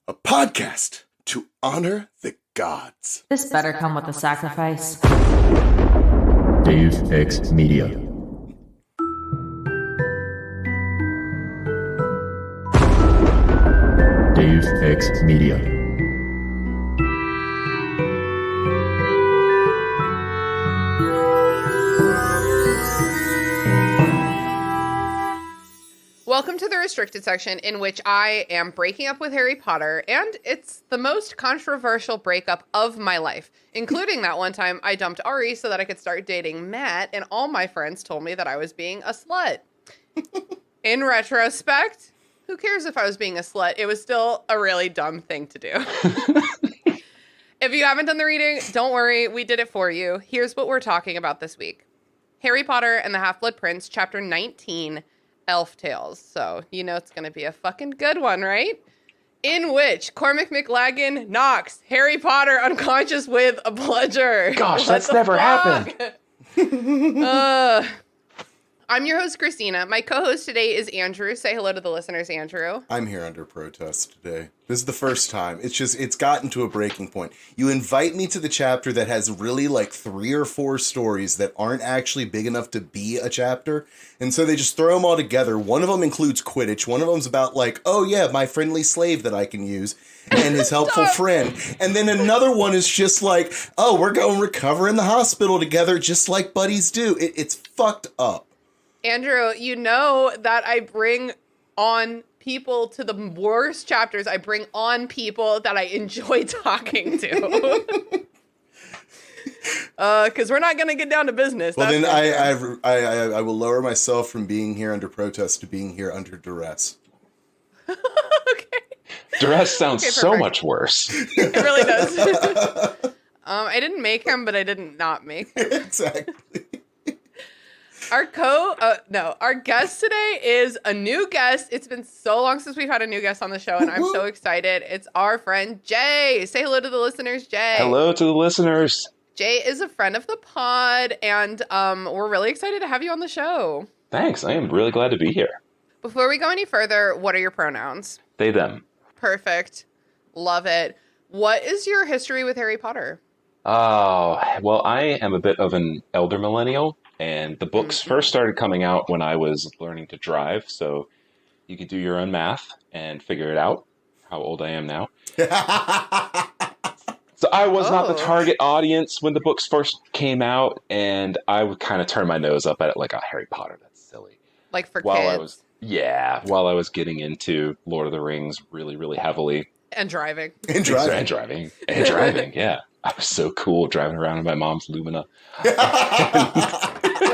a podcast to honor the gods. This better come with a sacrifice. Dave X Media. Dave X Media. Welcome to the restricted section, in which I am breaking up with Harry Potter, and it's the most controversial breakup of my life, including that one time I dumped Ari so that I could start dating Matt, and all my friends told me that I was being a slut. In retrospect, who cares if I was being a slut? It was still a really dumb thing to do. If you haven't done the reading, don't worry, we did it for you. Here's what we're talking about this week. Harry Potter and the Half-Blood Prince, Chapter 19, Elf Tales. So, you know it's going to be a fucking good one, right? In which Cormac McLaggen knocks Harry Potter unconscious with a bludger. Gosh, that's never happened. I'm your host, Christina. My co-host today is Andrew. Say hello to the listeners, Andrew. I'm here under protest today. This is the first time. It's gotten to a breaking point. You invite me to the chapter that has really like 3 or 4 stories that aren't actually big enough to be a chapter. And so they just throw them all together. One of them includes Quidditch. One of them's about like, oh yeah, my friendly slave that I can use and his helpful friend. And then another one is just like, oh, we're going to recover in the hospital together just like buddies do. It's fucked up. Andrew, you know that I bring on people to the worst chapters. I bring on people that I enjoy talking to. Because we're not going to get down to business. Well, then I will lower myself from being here under protest to being here under duress. Okay. Duress sounds so much worse. It really does. I didn't make him, but I didn't not make him. Exactly. Our guest today is a new guest. It's been so long since we've had a new guest on the show, and I'm so excited. It's our friend, Jaye. Say hello to the listeners, Jaye. Hello to the listeners. Jaye is a friend of the pod, and we're really excited to have you on the show. Thanks. I am really glad to be here. Before we go any further, what are your pronouns? They, them. Perfect. Love it. What is your history with Harry Potter? Oh, well, I am a bit of an elder millennial. And the books first started coming out when I was learning to drive, so you could do your own math and figure it out, how old I am now. So I was not the target audience when the books first came out, and I would kind of turn my nose up at it like, oh, Harry Potter, that's silly. Like for kids? While I was getting into Lord of the Rings really, really heavily. And driving. And driving, yeah. I was so cool driving around in my mom's Lumina. Wait,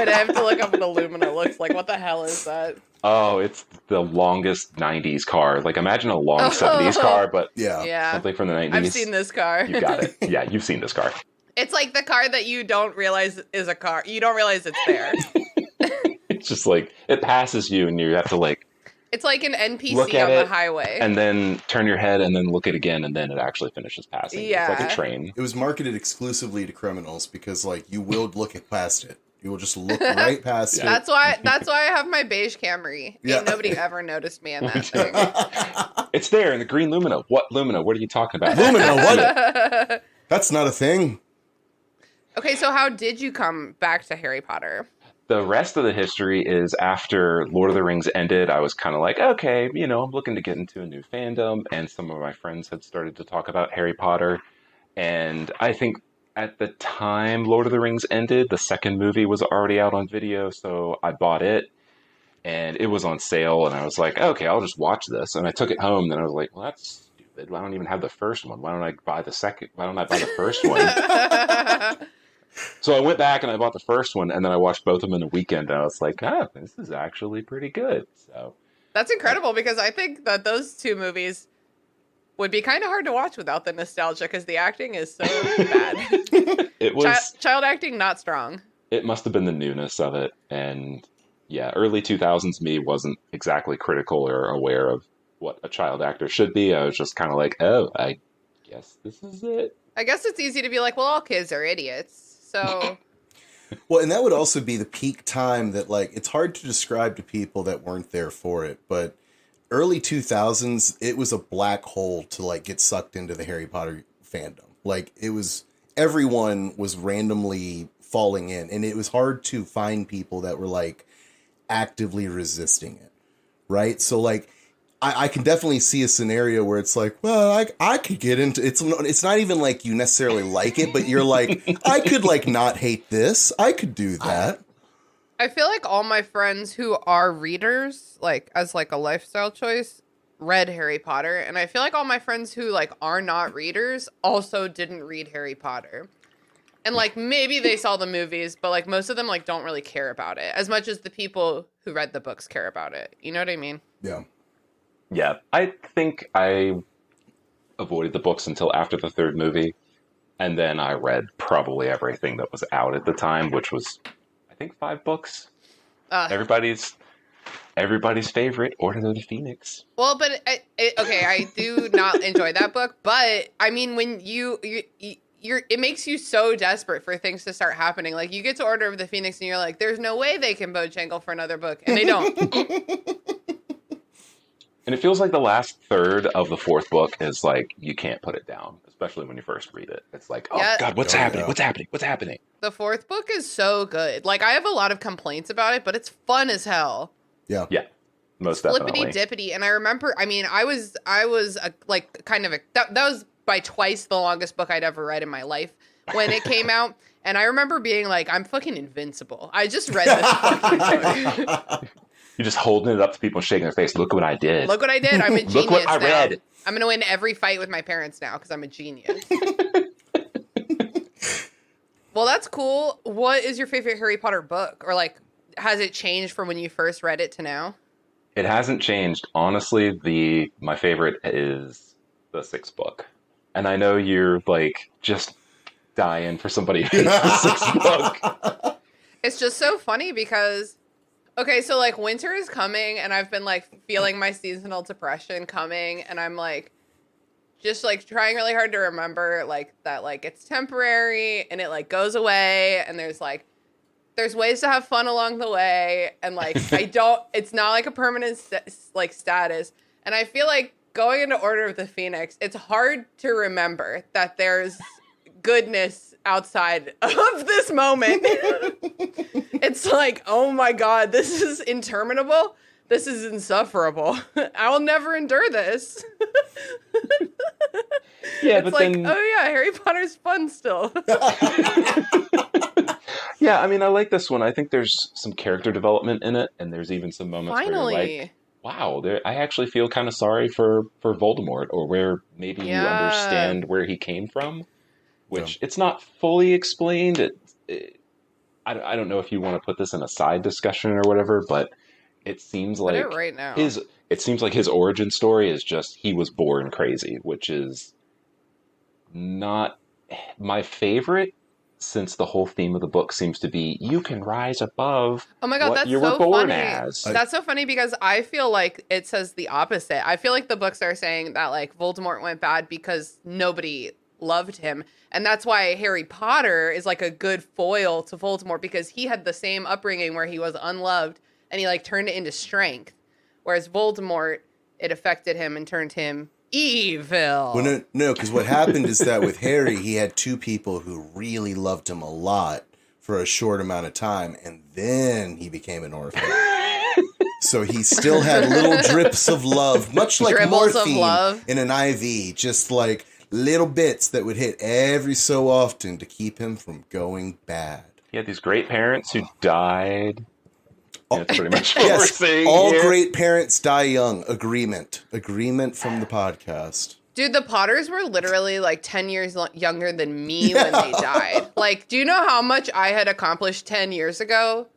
I have to look up what a Lumina looks like. What the hell is that? Oh, it's the longest 90s car. Like, imagine a long 70s car, but something from the 90s. I've seen this car. You got it. Yeah, you've seen this car. It's like the car that you don't realize is a car. You don't realize it's there. It's just like, it passes you and you have to like... It's like an NPC on the highway. And then turn your head and then look at it again and then it actually finishes passing. Yeah. It's like a train. It was marketed exclusively to criminals because like you will look past it. You will just look right past it. That's why I have my beige Camry. Yeah. Ain't nobody ever noticed me in that thing. It's there in the green Lumina. What Lumina? What are you talking about? Lumina, what? That's not a thing. Okay, so how did you come back to Harry Potter? The rest of the history is after Lord of the Rings ended, I was kind of like, okay, I'm looking to get into a new fandom. And some of my friends had started to talk about Harry Potter. And I think at the time Lord of the Rings ended, the second movie was already out on video. So I bought it and it was on sale. And I was like, okay, I'll just watch this. And I took it home and I was like, well, that's stupid. I don't even have the first one. Why don't I buy the second? Why don't I buy the first one? So I went back and I bought the first one, and then I watched both of them in a weekend, and I was like, this is actually pretty good. So that's incredible, because I think that those two movies would be kind of hard to watch without the nostalgia, because the acting is so bad. It was... Child acting, not strong. It must have been the newness of it, and yeah, early 2000s me wasn't exactly critical or aware of what a child actor should be. I was just kind of like, oh, I guess this is it. I guess it's easy to be like, well, all kids are idiots. So, well, and that would also be the peak time that, like, it's hard to describe to people that weren't there for it, but early 2000s, it was a black hole to like get sucked into the Harry Potter fandom. Like it was, everyone was randomly falling in, and it was hard to find people that were like actively resisting it. Right. So like, I can definitely see a scenario where it's like, well, I could get into it's. It's not even like you necessarily like it, but you're like, I could like not hate this. I could do that. I feel like all my friends who are readers, like as like a lifestyle choice, read Harry Potter. And I feel like all my friends who like are not readers also didn't read Harry Potter. And like maybe they saw the movies, but like most of them like don't really care about it as much as the people who read the books care about it. You know what I mean? Yeah. Yeah, I think I avoided the books until after the third movie, and then I read probably everything that was out at the time, which was, I think, 5 books. Everybody's favorite, Order of the Phoenix. Well, but okay, I do not enjoy that book, but I mean, when it makes you so desperate for things to start happening. Like you get to Order of the Phoenix, and you're like, "There's no way they can Bojangle for another book," and they don't. And it feels like the last third of the 4th book is like, you can't put it down, especially when you first read it. It's like, oh Yeah. God, what's Oh, happening? yeah. What's happening? What's happening? The 4th book is so good. Like I have a lot of complaints about it, but it's fun as hell. Yeah. Yeah, most Flippity definitely. dippity. And I remember, I mean, I was like kind of that was by twice the longest book I'd ever read in my life when it came out. And I remember being like, I'm fucking invincible. I just read this fucking book. You're just holding it up to people and shaking their face. Look what I did. Look what I did. I'm a genius. Look what I now. read. I'm going to win every fight with my parents now because I'm a genius. Well, that's cool. What is your favorite Harry Potter book? Or like, has it changed from when you first read it to now? It hasn't changed. Honestly, my favorite is the 6th book. And I know you're like just dying for somebody who hates the 6th book. It's just so funny because, okay, so like winter is coming and I've been like feeling my seasonal depression coming, and I'm like just like trying really hard to remember like that like it's temporary and it like goes away, and there's ways to have fun along the way, and like it's not like a permanent like status. And I feel like going into Order of the Phoenix, it's hard to remember that there's goodness outside of this moment. It's like, oh my God, this is interminable. This is insufferable. I will never endure this. Yeah, it's but like, then... oh yeah, Harry Potter's fun still. Yeah, I mean, I like this one. I think there's some character development in it, and there's even some moments where you're like, wow, I actually feel kind of sorry for Voldemort, or where maybe you understand where he came from, which it's not fully explained. I don't know if you want to put this in a side discussion or whatever, but it seems like Put it right now. It seems like his origin story is just he was born crazy, which is not my favorite, since the whole theme of the book seems to be you can rise above Oh my God, what that's you so were born funny. as. That's so funny because I feel like it says the opposite. I feel like the books are saying that like Voldemort went bad because nobody loved him. And that's why Harry Potter is like a good foil to Voldemort, because he had the same upbringing where he was unloved and he like turned it into strength. Whereas Voldemort, it affected him and turned him evil. Well, no, because what happened is that with Harry, he had 2 people who really loved him a lot for a short amount of time, and then he became an orphan. So he still had little drips of love, much like Dribbles morphine of love. in an IV, just like little bits that would hit every so often to keep him from going bad. He had these great parents who died. That's pretty much what we're Yes, saying all here. great parents die young. Agreement from the podcast. Dude, the Potters were literally like 10 years younger than me when they died. Like, do you know how much I had accomplished 10 years ago?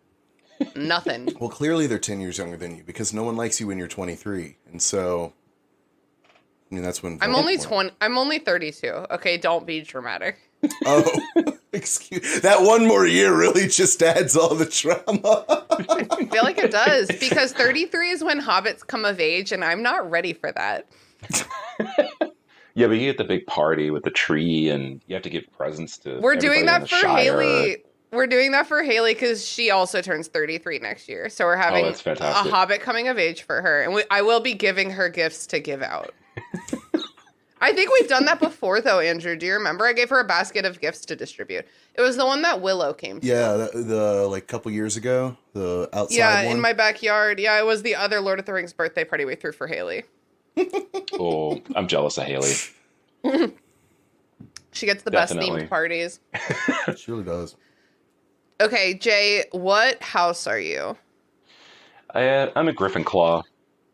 Nothing. Well, clearly they're 10 years younger than you, because no one likes you when you're 23. And so, I mean, that's when I'm only Voldemort- 20. I'm only 32. Okay, don't be dramatic. Oh, excuse. That one more year really just adds all the drama. I feel like it does, because 33 is when hobbits come of age, and I'm not ready for that. Yeah, but you get the big party with the tree, and you have to give presents to. We're doing everybody in that the for Shire. Haley. we're doing that for Haley because she also turns 33 next year. So we're having that's a fantastic. Hobbit coming of age for her. And I will be giving her gifts to give out. I think we've done that before, though, Andrew. Do you remember? I gave her a basket of gifts to distribute. It was the one that Willow came to. Yeah, the like couple years ago, the outside Yeah, one. in my backyard. Yeah, it was the other Lord of the Rings birthday party we threw for Haley. Oh, I'm jealous of Haley. She gets the Definitely. best themed parties. She really does. Okay, Jay, what house are you? I'm a Gryffindor.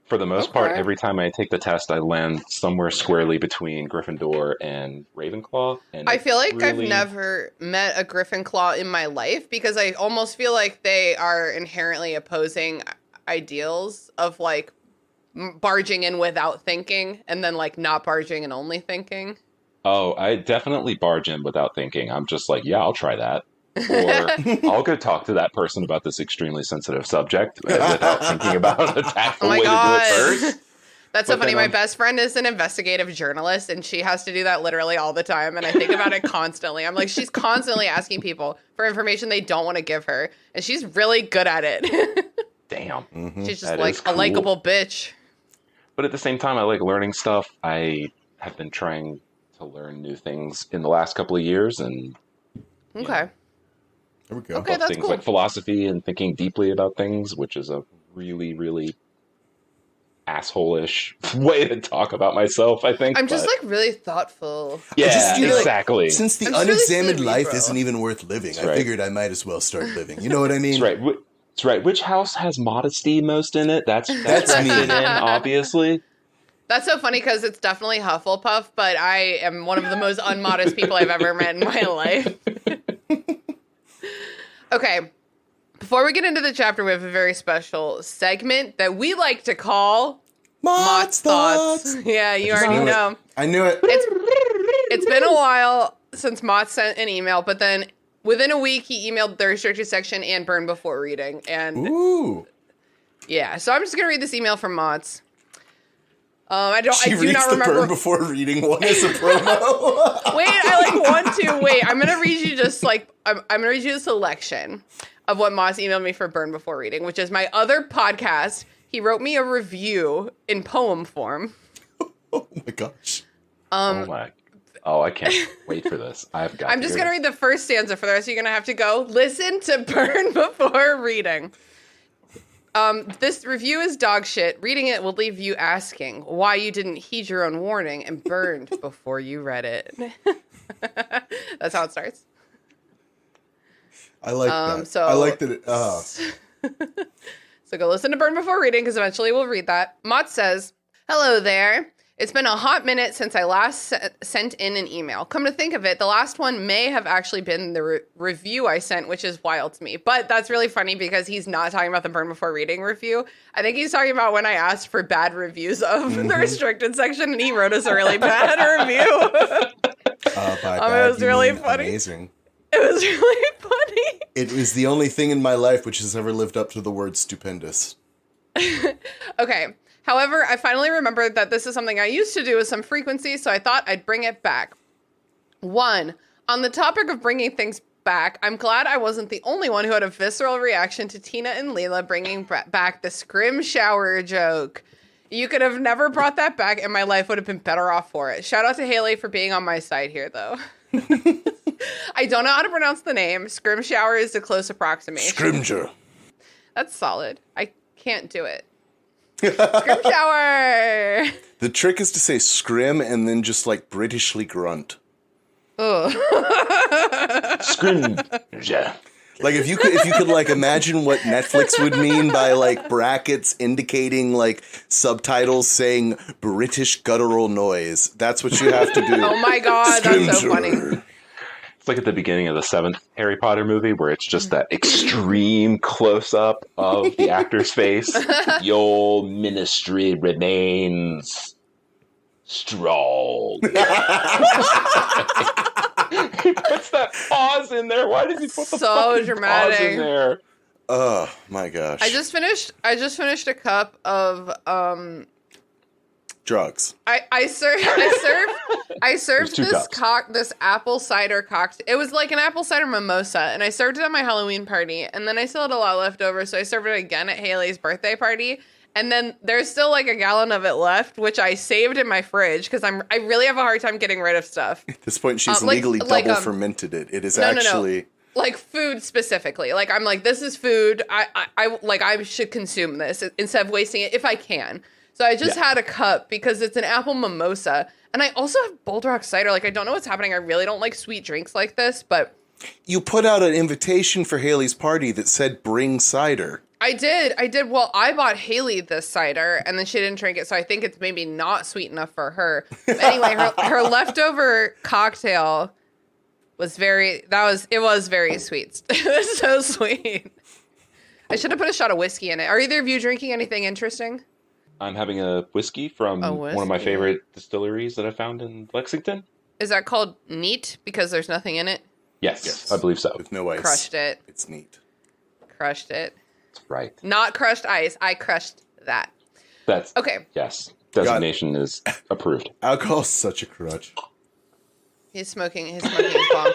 For the most part, Okay. every time I take the test, I land somewhere squarely between Gryffindor and Ravenclaw. And I it's feel like I've really- never met a Gryffindor in my life because I almost feel like they are inherently opposing ideals of like barging in without thinking and then like not barging and only thinking. Oh, I definitely barge in without thinking. I'm just like, yeah, I'll try that. Or I'll go talk to that person about this extremely sensitive subject without thinking about a tactful Oh my way God. to do it first. That's so But funny. then, My best friend is an investigative journalist and she has to do that literally all the time. And I think about it constantly. I'm like, she's constantly asking people for information they don't want to give her. And she's really good at it. Damn. She's just That like is a cool. likable bitch. But at the same time, I like learning stuff. I have been trying to learn new things in the last couple of years, and Okay. There we go. Okay, that's things cool. like philosophy and thinking deeply about things, which is a really, really asshole-ish way to talk about myself, I think. I'm just but- like really thoughtful. yeah, just, you know, exactly. Since the I'm just really unexamined sleepy, life bro. isn't even worth living, That's I right. figured I might as well start living. You know what I mean? That's right. That's right. Which house has modesty most in it? That's That's me. rested in, obviously. That's so funny because it's definitely Hufflepuff, but I am one of the most unmodest people I've ever met in my life. Okay. Before we get into the chapter, we have a very special segment that we like to call Mott's thoughts. Yeah, you just already knew it. know. I knew it. It's been a while since Mott sent an email, but then within a week he emailed the restricted section and Burn Before Reading. And Ooh. yeah, so I'm just gonna read this email from Mott's. I She do reads not the remember. burn before reading one as a promo. Wait, I like want to. Wait, I'm gonna read you just like I'm gonna read you a selection of what Moss emailed me for Burn Before Reading, which is my other podcast. He wrote me a review in poem form. Oh my gosh. Oh, I can't wait for this. I've got. I'm just gonna read the first stanza. For the rest, you're gonna have to go listen to Burn Before Reading. This review is dog shit. Reading it will leave you asking why you didn't heed your own warning and burned before you read it. That's how it starts. I like that. so- I like that. So go listen to Burn Before Reading because eventually we'll read that. Mott says, "Hello there. It's been a hot minute since I last sent in an email. Come to think of it, the last one may have actually been the review I sent, which is wild to me. But that's really funny because he's not talking about the Burn Before Reading review. I think he's talking about when I asked for bad reviews of the restricted section and he wrote us a really bad review. By it bad, was you really mean funny. amazing. It was really funny. It was the only thing in my life which has ever lived up to the word stupendous. Okay. However, I finally remembered that this is something I used to do with some frequency, so I thought I'd bring it back. 1. On the topic of bringing things back, I'm glad I wasn't the only one who had a visceral reaction to Tina and Leela bringing back the scrim shower joke. You could have never brought that back, and my life would have been better off for it. Shout out to Haley for being on my side here, though. I don't know how to pronounce the name. Scrim shower is a close approximation. Scrimger. That's solid. I can't do it. Scrim shower. The trick is to say scrim and then just like Britishly grunt. Scrim. Yeah. Like if you could like imagine what Netflix would mean by like brackets indicating like subtitles saying British guttural noise. That's what you have to do. Oh my God, that's so funny. Scrimger. It's like at the beginning of the 7th Harry Potter movie where it's just that extreme close-up of the actor's face. Your ministry remains strong. He puts that pause in there. Why does he put the So fucking dramatic. pause in there? Oh my gosh. I just finished a cup of Chocolate Drugs. I served this apple cider cocktail. It was like an apple cider mimosa, and I served it at my Halloween party, and then I still had a lot left over, so I served it again at Haley's birthday party. And then there's still like a gallon of it left, which I saved in my fridge because I really have a hard time getting rid of stuff. At this point, she's legally double fermented it. It is actually like food specifically. Like I'm like, this is food. I should consume this instead of wasting it if I can. So I just had a cup because it's an apple mimosa, and I also have Bold Rock cider. Like I don't know what's happening. I really don't like sweet drinks like this, but you put out an invitation for Haley's party that said bring cider. I did. Well, I bought Haley this cider, and then she didn't drink it, so I think it's maybe not sweet enough for her. But anyway, her leftover cocktail was very sweet. It was so sweet. I should have put a shot of whiskey in it. Are either of you drinking anything interesting? I'm having a whiskey from one of my favorite distilleries that I found in Lexington. Is that called neat because there's nothing in it? Yes, I believe so. With no ice. Crushed it. It's neat. Crushed it. That's right. Not crushed ice. I crushed that. That's okay. Yes. Designation is approved. Alcohol's such a crutch. He's smoking his bomb.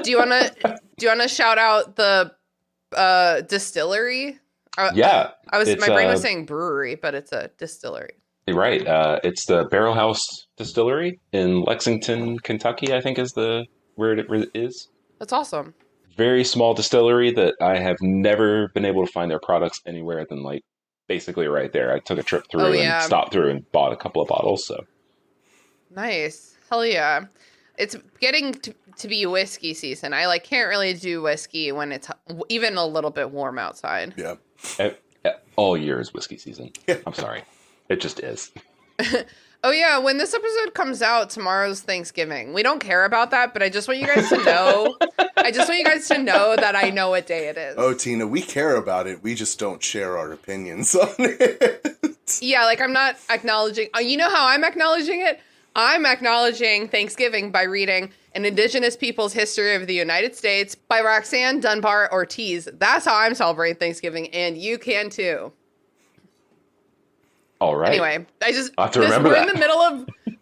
Do you wanna shout out the distillery? Yeah. My brain was saying brewery, but it's a distillery. You're right. It's the Barrel House Distillery in Lexington, Kentucky, I think is where it is. That's awesome. Very small distillery that I have never been able to find their products anywhere than like basically right there. I took a trip through and stopped through and bought a couple of bottles. So nice. Hell yeah. It's getting to be whiskey season. I can't really do whiskey when it's even a little bit warm outside. Yeah. All year is whiskey season. I'm sorry. It just is. Oh yeah, when this episode comes out, tomorrow's Thanksgiving. We don't care about that, but I just want you guys to know. I just want you guys to know that I know what day it is. Oh, Tina, we care about it. We just don't share our opinions on it. Yeah, I'm not acknowledging. You know how I'm acknowledging it? I'm acknowledging Thanksgiving by reading An Indigenous People's History of the United States by Roxanne Dunbar Ortiz. That's how I'm celebrating Thanksgiving, and you can too. All right. Anyway, I have to remember we're that.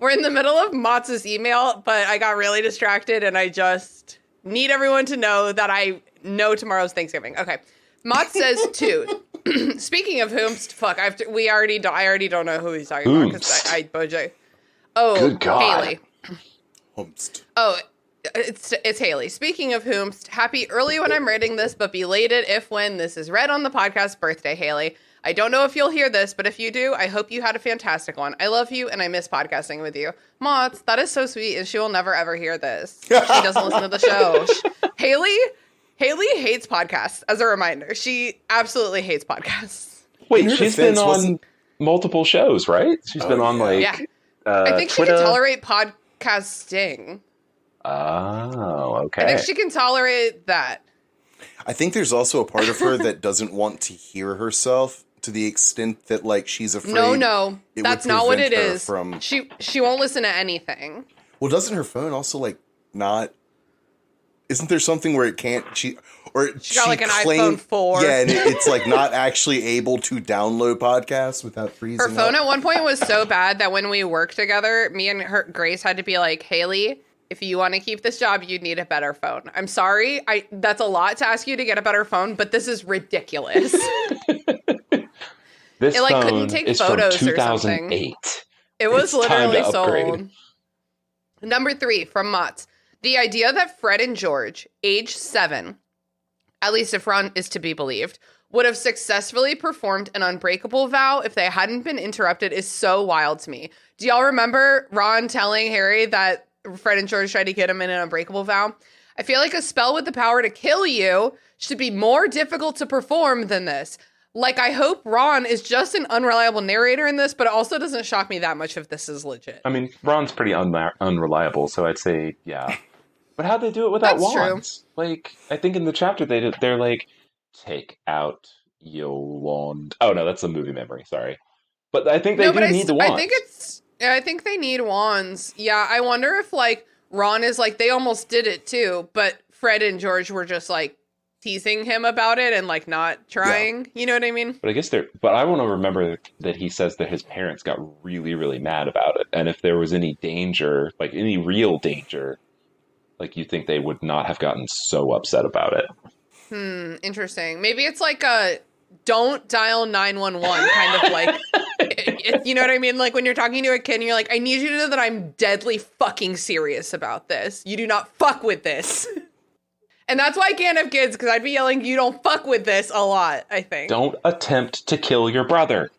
We're in the middle of Mott's email, but I got really distracted, and I just need everyone to know that I know tomorrow's Thanksgiving. Okay. Mott says too. Speaking of whomst, I already don't know who he's talking about because I Bojack. Oh, good God. Haley. Humst. Oh, it's Haley. Speaking of whomst, happy early when I'm writing this, but belated if when this is read on the podcast birthday, Haley. I don't know if you'll hear this, but if you do, I hope you had a fantastic one. I love you, and I miss podcasting with you. Mott, that is so sweet, and she will never, ever hear this. She doesn't listen to the show. Haley hates podcasts, as a reminder. She absolutely hates podcasts. Wait, she's been on multiple shows, right? She's been on, I think Twitter. She can tolerate podcasting. Oh, okay. I think she can tolerate that. I think there's also a part of her that doesn't want to hear herself to the extent that she's afraid. No, that's not what it is. From... She won't listen to anything. Well, doesn't her phone also not? Isn't there something where it can't? She got an iPhone 4. Yeah, and it's not actually able to download podcasts without freezing. Her phone at one point was so bad that when we worked together, me and Grace had to be like, Haley, if you want to keep this job, you need a better phone. I'm sorry. That's a lot to ask you to get a better phone, but this is ridiculous. This phone couldn't take is photos from or something. 2008. It was It's literally time to upgrade. sold. Number 3 from Mott. The idea that Fred and George, age 7, at least if Ron is to be believed, would have successfully performed an unbreakable vow if they hadn't been interrupted is so wild to me. Do y'all remember Ron telling Harry that Fred and George tried to get him in an unbreakable vow? I feel like a spell with the power to kill you should be more difficult to perform than this. I hope Ron is just an unreliable narrator in this, but it also doesn't shock me that much if this is legit. I mean, Ron's pretty unreliable, so I'd say, yeah. But how'd they do it without That's wands? True. I think in the chapter they're like, take out your wand. Oh, no, that's a movie memory, sorry. But I think they need the wands. I think they need wands. Yeah, I wonder if Ron is they almost did it too, but Fred and George were just teasing him about it and like not trying. You know what I mean? But I guess but I want to remember that he says that his parents got really, really mad about it. And if there was any danger, like any real danger, like you think they would not have gotten so upset about it. Interesting. Maybe it's like a don't dial 911 kind of like, you know what I mean? Like when you're talking to a kid and you're like, I need you to know that I'm deadly fucking serious about this. You do not fuck with this. And that's why I can't have kids, because I'd be yelling, you don't fuck with this a lot, I think. Don't attempt to kill your brother.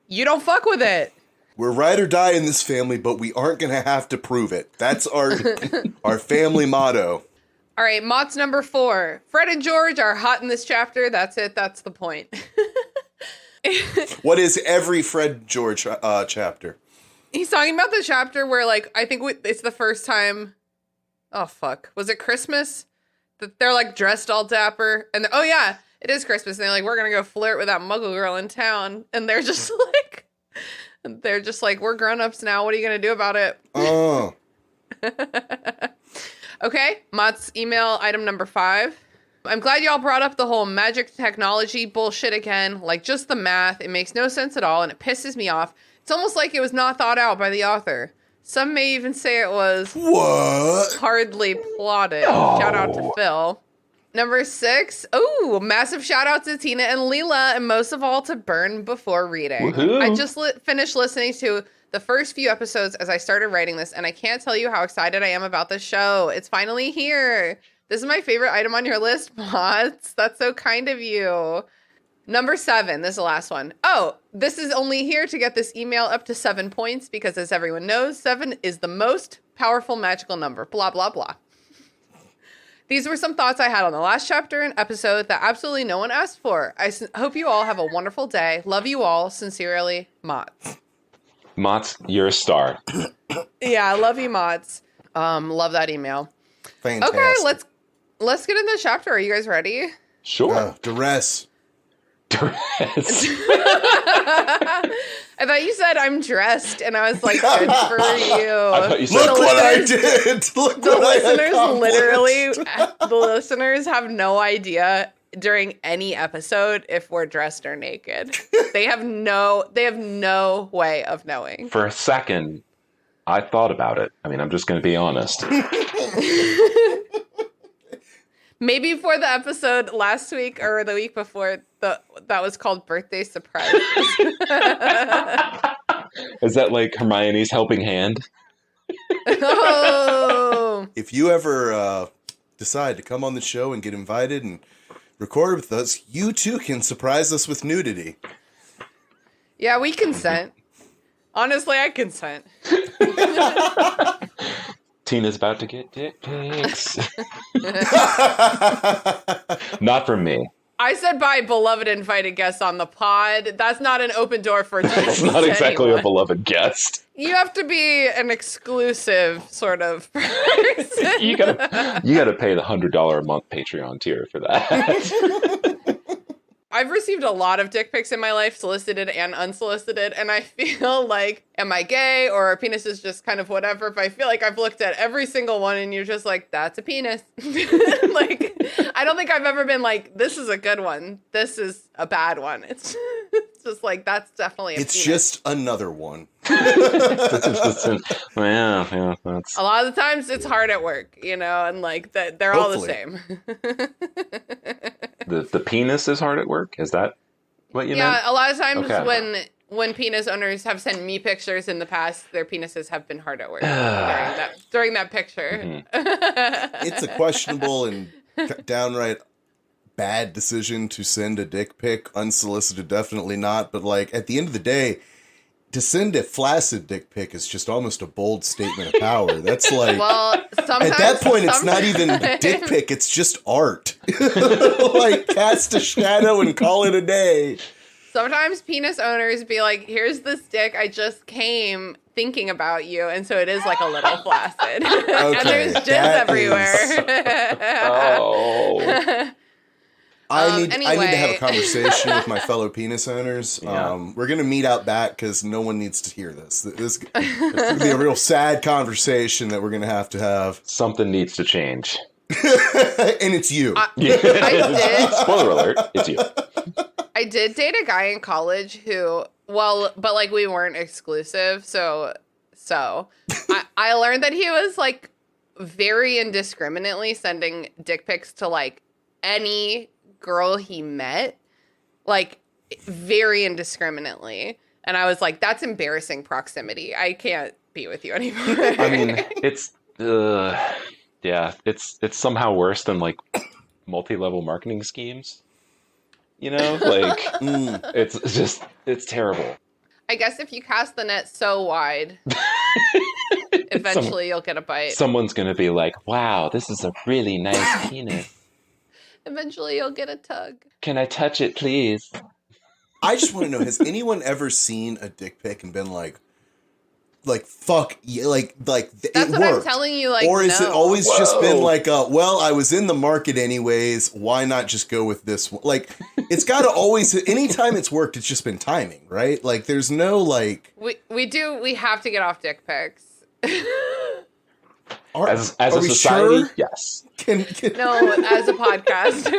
You don't fuck with it. We're ride or die in this family, but we aren't going to have to prove it. That's our family motto. All right, Mott's number 4. Fred and George are hot in this chapter. That's it. That's the point. What is every Fred George chapter? He's talking about the chapter where, like, I think it's the first time. Oh, fuck. Was it Christmas? That they're, like, dressed all dapper. And oh, yeah, it is Christmas. And they're like, we're going to go flirt with that muggle girl in town. And they're just like, we're grown-ups now. What are you going to do about it? Oh. Okay, Mott's email item number 5. I'm glad y'all brought up the whole magic technology bullshit again. Like, just the math. It makes no sense at all, and it pisses me off. It's almost like it was not thought out by the author. Some may even say it was hardly plotted. Oh. Shout out to Phil. Number 6. Ooh, massive shout out to Tina and Leela, and most of all to Burn Before Reading. Woohoo. I just finished listening to the first few episodes as I started writing this, and I can't tell you how excited I am about this show. It's finally here. This is my favorite item on your list, Mods. That's so kind of you. Number 7, this is the last one. Oh, this is only here to get this email up to 7 points because, as everyone knows, 7 is the most powerful magical number. Blah, blah, blah. These were some thoughts I had on the last chapter and episode that absolutely no one asked for. I hope you all have a wonderful day. Love you all. Sincerely, Mods. Mott's, you're a star. Yeah, I love you, Mods. Love that email. Fantastic. Okay, let's get into the chapter. Are you guys ready? Sure. Duress. I thought you said I'm dressed, and I was like, good for you. I thought you said, Look what I did. Look The what I listeners accomplished. the listeners have no idea during any episode if we're dressed or naked. They have no way of knowing. For a second, I thought about it. I mean, I'm just going to be honest. Maybe for the episode last week or the week before, that was called Birthday Surprise. Is that like Hermione's helping hand? Oh. If you ever decide to come on the show and get invited and record with us, you too can surprise us with nudity. Yeah, we consent. Honestly, I consent. Tina's about to get dick pics. Not from me. I said by beloved invited guests on the pod. That's not an open door for It's not exactly a beloved guest. You have to be an exclusive sort of person. You gotta pay the $100 a month Patreon tier for that. I've received a lot of dick pics in my life, solicited and unsolicited, and I feel like, am I gay or are penises just kind of whatever? But I feel like I've looked at every single one and you're just like, that's a penis. Like, I don't think I've ever been like, this is a good one. This is a bad one. It's just like, that's definitely a penis. It's just another one. Yeah, that's... A lot of the times it's hard at work, you know, and like they're all the same. The penis is hard at work? Is that what you meant? Yeah, a lot of times when penis owners have sent me pictures in the past, their penises have been hard at work during that picture. Mm-hmm. It's a questionable and downright bad decision to send a dick pic. Unsolicited, definitely not. But like at the end of the day, to send a flaccid dick pic is just almost a bold statement of power. That's like, well, sometimes, at that point, it's not even a dick pic. It's just art. Like, cast a shadow and call it a day. Sometimes penis owners be like, here's this dick. I just came thinking about you. And so it is like a little flaccid. Okay, and there's jizz everywhere. Oh. I need to have a conversation with my fellow penis owners. Yeah. We're going to meet out back because no one needs to hear this. This is going to be a real sad conversation that we're going to have. Something needs to change. And it's you. I did. Spoiler alert, it's you. I did date a guy in college who, but like we weren't exclusive. So I learned that he was like very indiscriminately sending dick pics to like any girl he met, like very indiscriminately. And I was like, that's embarrassing proximity. I can't be with you anymore. I mean, it's somehow worse than like multi-level marketing schemes. You know, like it's terrible. I guess if you cast the net so wide, eventually you'll get a bite. Someone's gonna be like, "Wow, this is a really nice penis." Eventually you'll get a tug. Can I touch it, please? I just want to know, has anyone ever seen a dick pic and been like fuck, yeah, like That's it what worked? I'm telling you, like, or is it no. always just been Whoa. like, well, I was in the market anyways, why not just go with this one? Like, it's got to always, anytime it's worked, it's just been timing, right? Like, there's no, like... We have to get off dick pics. As are a we society, sure? yes. No, as a podcast.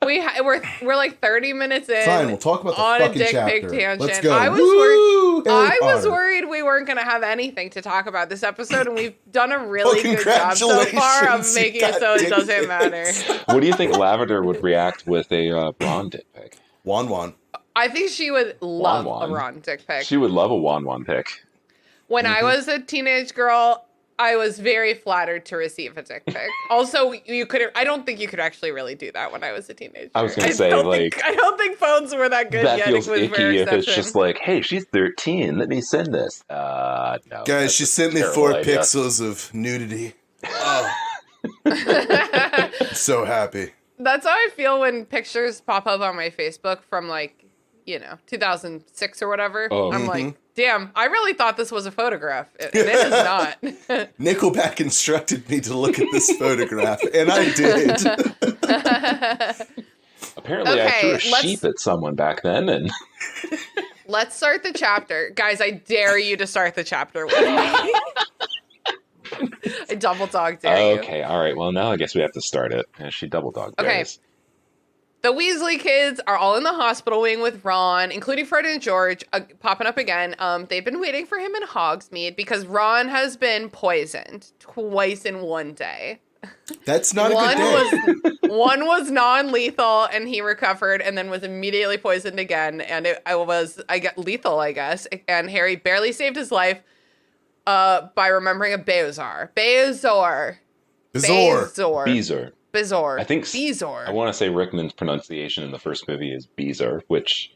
We're like 30 minutes in. Fine, we'll talk about the on a fucking dick chapter. pic tangent. Let's go. I was Woo! Harry was Potter. worried we weren't going to have anything to talk about this episode, and we've done a really good job so far of Congratulations, making you it so got it dick doesn't pics. matter. What do you think Lavender would react with a Ron dick pic? Wan. I think she would love Wan. a Ron dick pic. She would love a Wan pic. When I was a teenage girl, I was very flattered to receive a dick pic. Also, I don't think you could actually really do that when I was a teenager. I was gonna say, I don't think phones were that good That yet. feels with icky if it's reception. just like, hey, she's 13. Let me send this. No. Guys, that's she a sent me terrible 4 idea. pixels of nudity. Oh. I'm so happy. That's how I feel when pictures pop up on my Facebook from 2006 or whatever. Oh. I'm like, damn, I really thought this was a photograph. And it is not. Nickelback instructed me to look at this photograph, and I did. Apparently, I Okay, threw a let's- sheep at someone back then, and Let's start the chapter. Guys, I dare you to start the chapter with me. I double dog dare you. okay, all right. Well, now I guess we have to start it. And she double dog Okay. dares. The Weasley kids are all in the hospital wing with Ron, including Fred and George, popping up again. They've been waiting for him in Hogsmeade because Ron has been poisoned twice in one day. That's not a good day. One was non-lethal and he recovered, and then was immediately poisoned again, and I got lethal, I guess. And Harry barely saved his life by remembering a Bezoar. Bizarre. Beezor. I think Bezoar. I want to say Rickman's pronunciation in the first movie is Beezor, which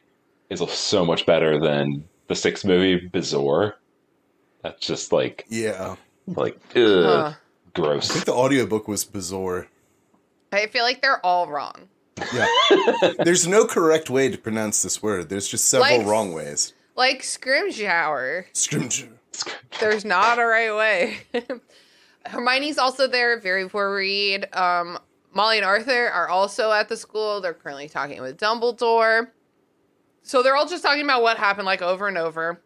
is so much better than the sixth movie, Bezoar. That's just like, Yeah. gross. I think the audiobook was bizarre. I feel like they're all wrong. Yeah. There's no correct way to pronounce this word. There's just several Like- wrong ways. Like Scrimgeour. Scrimgeour. There's not a right way. Hermione's also there, very worried. Molly and Arthur are also at the school. They're currently talking with Dumbledore. So they're all just talking about what happened over and over.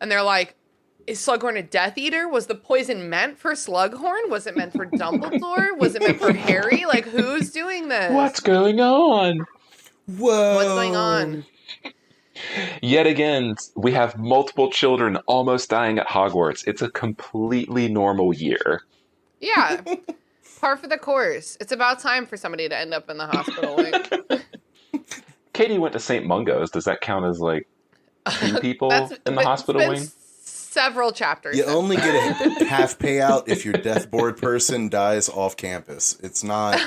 And they're like, is Slughorn a Death Eater? Was the poison meant for Slughorn? Was it meant for Dumbledore? Was it meant for Harry? Like, who's doing this? What's going on? Whoa. What's going on? Yet again, we have multiple children almost dying at Hogwarts. It's a completely normal year. Yeah. Par for the course. It's about time for somebody to end up in the hospital. Katie went to St. Mungo's. Does that count as two people in the hospital been wing? Several chapters. You only get a half payout if your death board person dies off campus. It's not...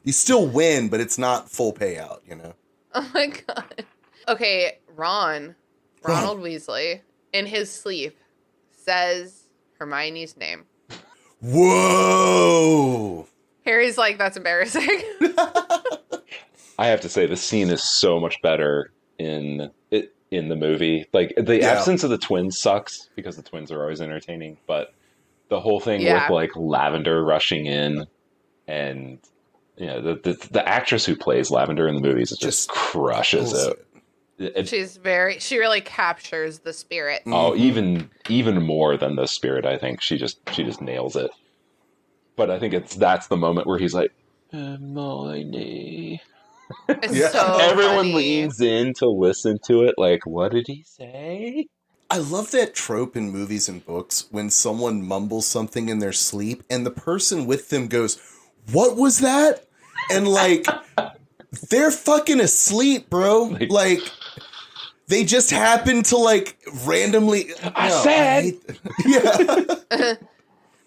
You still win, but it's not full payout, you know? Oh my god. Okay, Ronald Weasley, in his sleep, says Hermione's name. Whoa! Harry's like, that's embarrassing. I have to say, the scene is so much better in the movie. The absence of the twins sucks because the twins are always entertaining, but the whole thing with Lavender rushing in, and the actress who plays Lavender in the movies just crushes it. She really captures the spirit. Oh, even more than the spirit, I think. She just nails it. But I think that's the moment where he's like, Hermione. It's Yeah. so Everyone funny. leans in to listen to it. Like, what did he say? I love that trope in movies and books when someone mumbles something in their sleep and the person with them goes, "What was that?" And like, they're fucking asleep, bro. Like they just happen to like randomly. Yeah.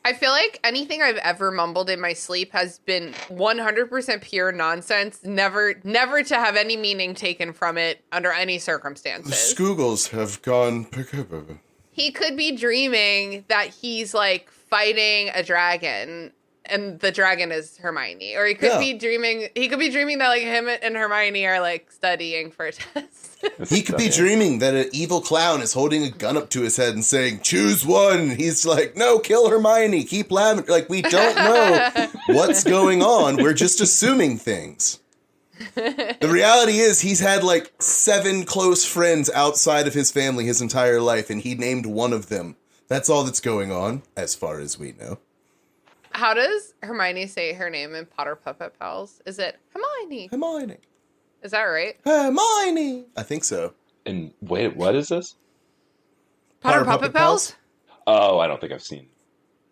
I feel like anything I've ever mumbled in my sleep has been 100% pure nonsense. Never to have any meaning taken from it under any The circumstances. Skoogles have gone. He could be dreaming that he's like fighting a dragon and the dragon is Hermione. Or he could be dreaming that like him and Hermione are like studying for a test. He could be dreaming that an evil clown is holding a gun up to his head and saying, "Choose one." He's like, "No, kill Hermione. Keep laughing." Like, we don't know what's going on. We're just assuming things. The reality is he's had like 7 close friends outside of his family his entire life, and he named one of them. That's all that's going on, as far as we know. How does Hermione say her name in Potter Puppet Pals? Is it Hermione? Hermione. Is that right? Hermione. I think so. And wait, what is this? Potter Puppet Pals? Oh, I don't think I've seen.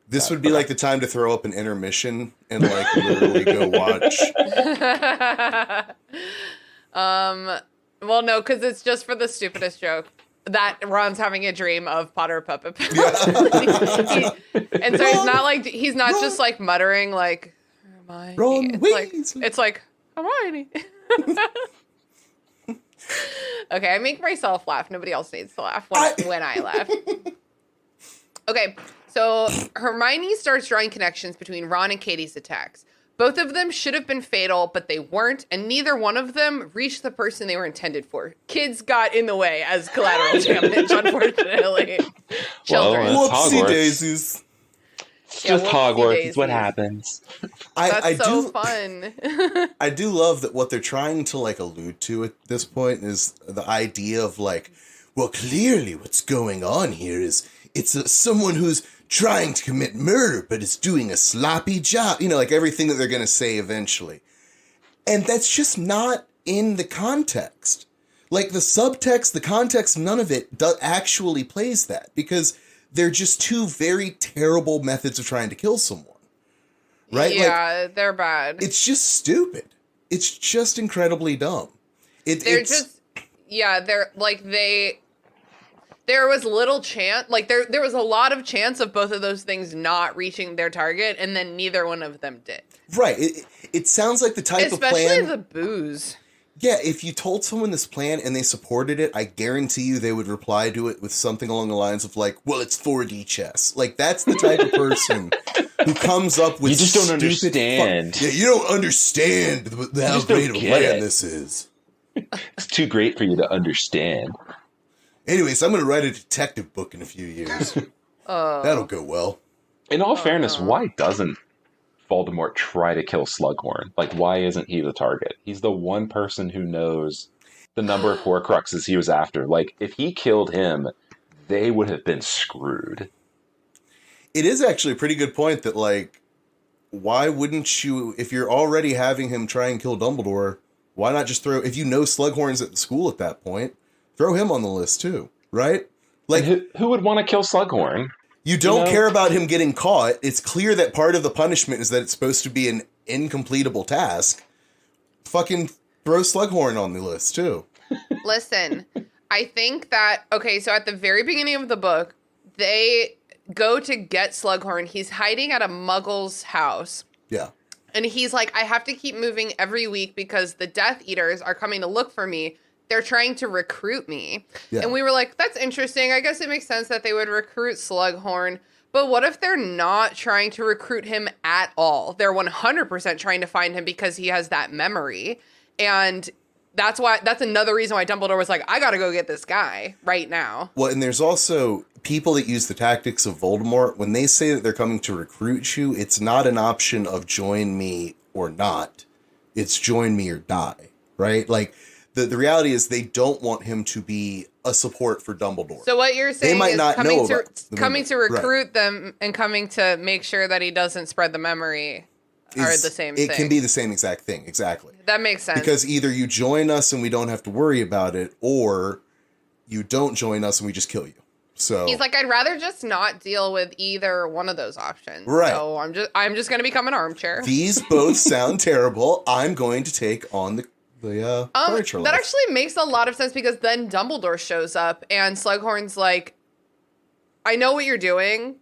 This would be like the time to throw up an intermission and like literally go watch. Well, no, because it's just for the stupidest joke that Ron's having a dream of Potter Puppet Pals. And so he's not just like muttering like Hermione. Ron It's like Hermione. Okay, I make myself laugh. Nobody else needs to laugh when I laugh. Okay, so Hermione starts drawing connections between Ron and Katie's attacks. Both of them should have been fatal, but they weren't, and neither one of them reached the person they were intended for. Kids got in the way as collateral damage, unfortunately. Children. Well, Whoopsie Hogwarts. daisies. It's just Hogwarts. It's what daisies. happens. That's so fun. I do love that what they're trying to like allude to at this point is the idea of like, well, clearly what's going on here is someone who's trying to commit murder, but is doing a sloppy job. You know, like everything that they're going to say eventually. And that's just not in the context. Like the subtext, the context, none of it actually plays that because they're just 2 very terrible methods of trying to kill someone. Right? Yeah, like, they're bad. It's just stupid. It's just incredibly dumb. There was little chance, like there was a lot of chance of both of those things not reaching their target, and then neither one of them did. Right. It sounds like the type of plan. Especially the booze. Yeah, if you told someone this plan and they supported it, I guarantee you they would reply to it with something along the lines of like, well, it's 4D chess. Like, that's the type of person who comes up with You just don't stupid understand. Yeah, you don't understand how great of a plan this is. It's too great for you to understand. Anyways, I'm going to write a detective book in a few years. That'll go well. In all fairness, why doesn't Voldemort try to kill Slughorn? Like, why isn't he the target? He's the one person who knows the number of Horcruxes he was after. Like, if he killed him, they would have been screwed. It is actually a pretty good point that, like, why wouldn't you, if you're already having him try and kill Dumbledore, why not just throw, if you know Slughorn's at the school at that point, throw him on the list too, right? Like, who would want to kill Slughorn? You don't care about him getting caught. It's clear that part of the punishment is that it's supposed to be an incompletable task. Fucking throw Slughorn on the list, too. Listen, I think that, okay, so at the very beginning of the book, they go to get Slughorn. He's hiding at a muggle's house. Yeah. And he's like, I have to keep moving every week because the Death Eaters are coming to look for me. They're trying to recruit me. Yeah. And we were like, that's interesting. I guess it makes sense that they would recruit Slughorn. But what if they're not trying to recruit him at all? They're 100% trying to find him because he has that memory. And that's another reason why Dumbledore was like, I got to go get this guy right now. Well, and there's also people that use the tactics of Voldemort. When they say that they're coming to recruit you, it's not an option of join me or not. It's join me or die, right? Like, The reality is they don't want him to be a support for Dumbledore. So what you're saying might is not know coming to Right. recruit them and coming to make sure that he doesn't spread the memory are the same thing. It can be the same exact thing, exactly. That makes sense. Because either you join us and we don't have to worry about it, or you don't join us and we just kill you. So he's like, I'd rather just not deal with either one of those options. Right. So I'm just going to become an armchair. these both sound terrible. I'm going to take on the furniture That life. actually makes a lot of sense because then Dumbledore shows up and Slughorn's like, I know what you're doing,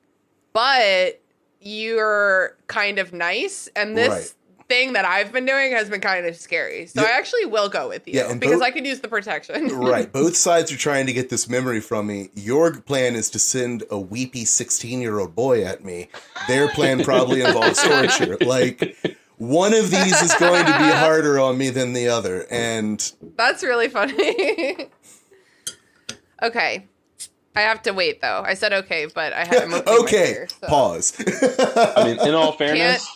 but you're kind of nice. And this thing that I've been doing has been kind of scary. So I actually will go with you because I could use the protection. Right. Both sides are trying to get this memory from me. Your plan is to send a weepy 16-year-old boy at me. Their plan probably involves torture. Like, one of these is going to be harder on me than the other. And that's really funny. Okay. I have to wait, though. I said okay, but I'm okay. Pause. I mean, in all fairness,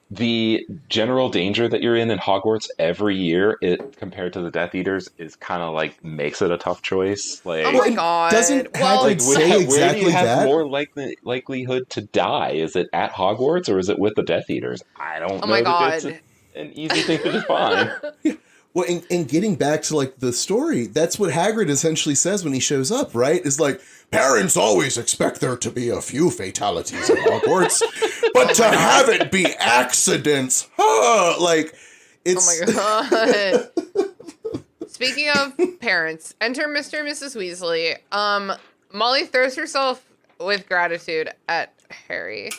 the general danger that you're in Hogwarts every year, it compared to the Death Eaters, is kind of like makes it a tough choice. Like, oh my god! Doesn't Hagrid say where exactly do you have that? more likelihood to die? Is it at Hogwarts or is it with the Death Eaters? I don't know. Oh my god! It's an easy thing to define. Well, and getting back to like the story, that's what Hagrid essentially says when he shows up, right? Is like, parents always expect there to be a few fatalities at Hogwarts, but to have it be accidents, like it's. Oh my god! Speaking of parents, enter Mr. and Mrs. Weasley. Molly throws herself with gratitude at Harry.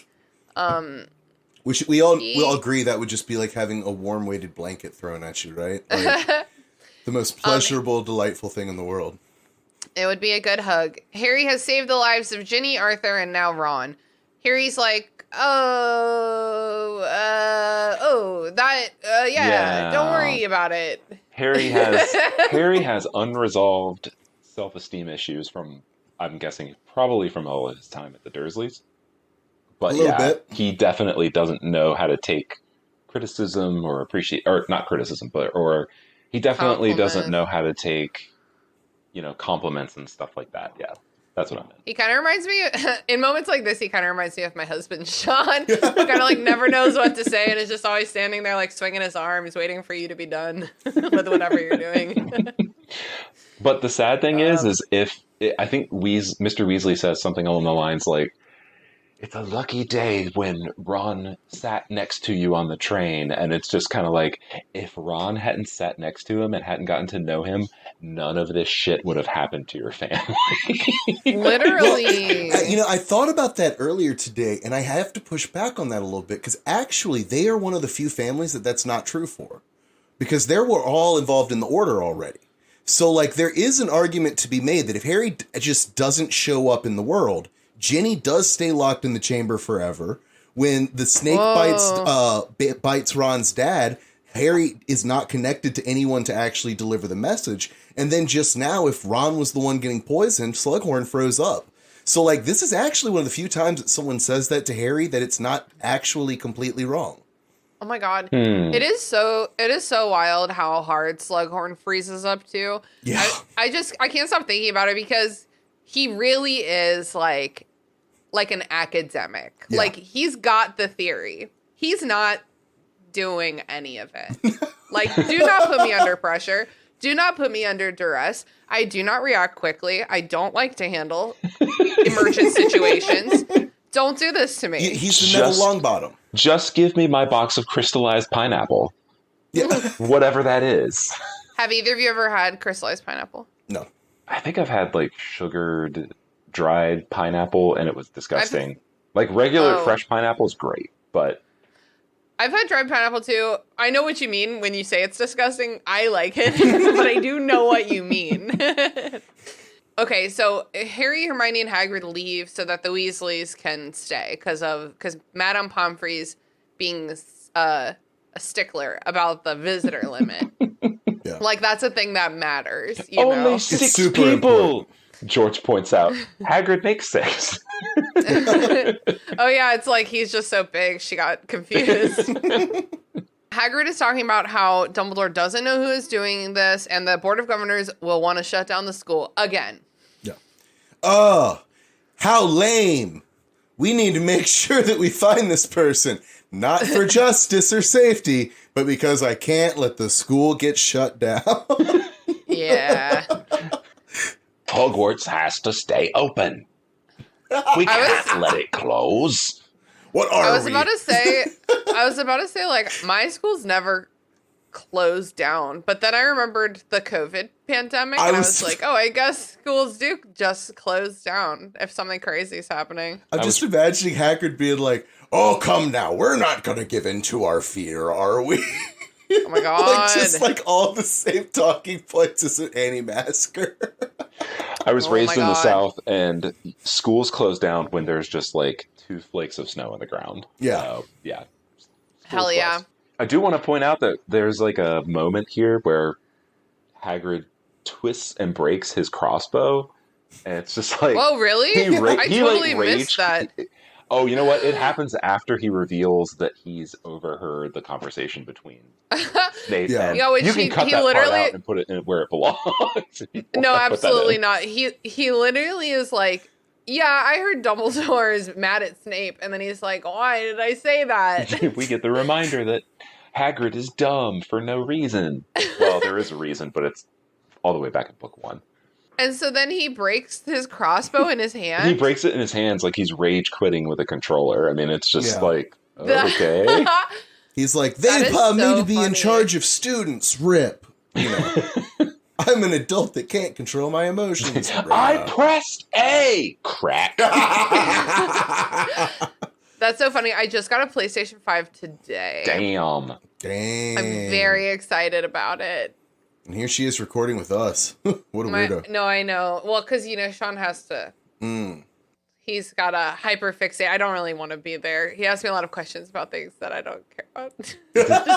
Which we all agree that would just be like having a warm weighted blanket thrown at you, right? Like, the most pleasurable, delightful thing in the world. It would be a good hug. Harry has saved the lives of Ginny, Arthur, and now Ron. Harry's like, don't worry about it. Harry has unresolved self-esteem issues from, I'm guessing, probably from all of his time at the Dursleys. But bit. He definitely doesn't know how to take criticism or appreciate, or not criticism, or he definitely doesn't know how to take, compliments and stuff like that. Yeah, that's what I meant. He kind of reminds me, in moments like this, he kind of reminds me of my husband, Sean, who kind of like never knows what to say and is just always standing there like swinging his arms, waiting for you to be done with whatever you're doing. But the sad thing is if, I think Mr. Weasley says something along the lines like, it's a lucky day when Ron sat next to you on the train. And it's just kind of like, if Ron hadn't sat next to him and hadn't gotten to know him, none of this shit would have happened to your family. Literally. Well, I thought about that earlier today, and I have to push back on that a little bit, because actually they are one of the few families that's not true for. Because they were all involved in the Order already. So, like, there is an argument to be made that if Harry just doesn't show up in the world, Ginny does stay locked in the chamber forever. When the snake bites Ron's dad, Harry is not connected to anyone to actually deliver the message. And then just now, if Ron was the one getting poisoned, Slughorn froze up. So, like, this is actually one of the few times that someone says that to Harry that it's not actually completely wrong. Oh my god. It is so wild how hard Slughorn freezes up too. Yeah. I can't stop thinking about it because he really is like an academic. Yeah. Like, he's got the theory. He's not doing any of it. Like, do not put me under pressure. Do not put me under duress. I do not react quickly. I don't like to handle emergent situations. Don't do this to me. He's the Neville Longbottom. Just give me my box of crystallized pineapple. Yeah. Whatever that is. Have either of you ever had crystallized pineapple? No. I think I've had like sugared dried pineapple and it was disgusting. Like regular fresh pineapple is great, but I've had dried pineapple too. I know what you mean when you say it's disgusting. I like it, but I do know what you mean. Okay, so Harry, Hermione, and Hagrid leave so that the Weasleys can stay because Madame Pomfrey's being a stickler about the visitor limit. Yeah. Like, that's a thing that matters. Only 6 super people. important. George points out. Hagrid makes 6. Oh yeah, it's like he's just so big. She got confused. Hagrid is talking about how Dumbledore doesn't know who is doing this, and the Board of Governors will want to shut down the school again. Yeah. Oh, how lame. We need to make sure that we find this person, not for justice or safety, but because I can't let the school get shut down. Yeah. Hogwarts has to stay open. We can't let it close. What are I was we? about to say, like, my school's never closed down, but then I remembered the COVID pandemic, and I was like, oh, I guess schools do just close down if something crazy is happening. I'm just imagining Hagrid being like, oh, come now, we're not going to give in to our fear, are we? Oh my god. Like, just like all the same talking points as an anti-masker. I was raised my in the God. South, and schools close down when there's just like 2 flakes of snow on the ground. Yeah. So, yeah. Hell Schools yeah. closed. I do want to point out that there's like a moment here where Hagrid twists and breaks his crossbow, and it's just like, Whoa, really? I totally missed that. Oh, you know what? It happens after he reveals that he's overheard the conversation between Snape Yeah. and Yeah, which you can he cut that literally- part out and put it in where it belongs. if you No, wanna put that absolutely in. not. He literally is like, yeah, I heard Dumbledore is mad at Snape, and then he's like, why did I say that? We get the reminder that Hagrid is dumb for no reason. Well, there is a reason, but it's all the way back in book 1. And so then he breaks his crossbow in his hand. He breaks it in his hands like he's rage quitting with a controller. I mean, it's just Yeah. like, okay. He's like, That they is put me so to be in funny. charge of students, rip. You know, I'm an adult that can't control my emotions. I pressed A! Crack. That's so funny. I just got a PlayStation 5 today. Damn. Dang. I'm very excited about it. And here she is recording with us. What a weirdo. No, I know. Well, because, Sean has to... He's got a hyperfixate. I don't really want to be there. He asks me a lot of questions about things that I don't care about. Just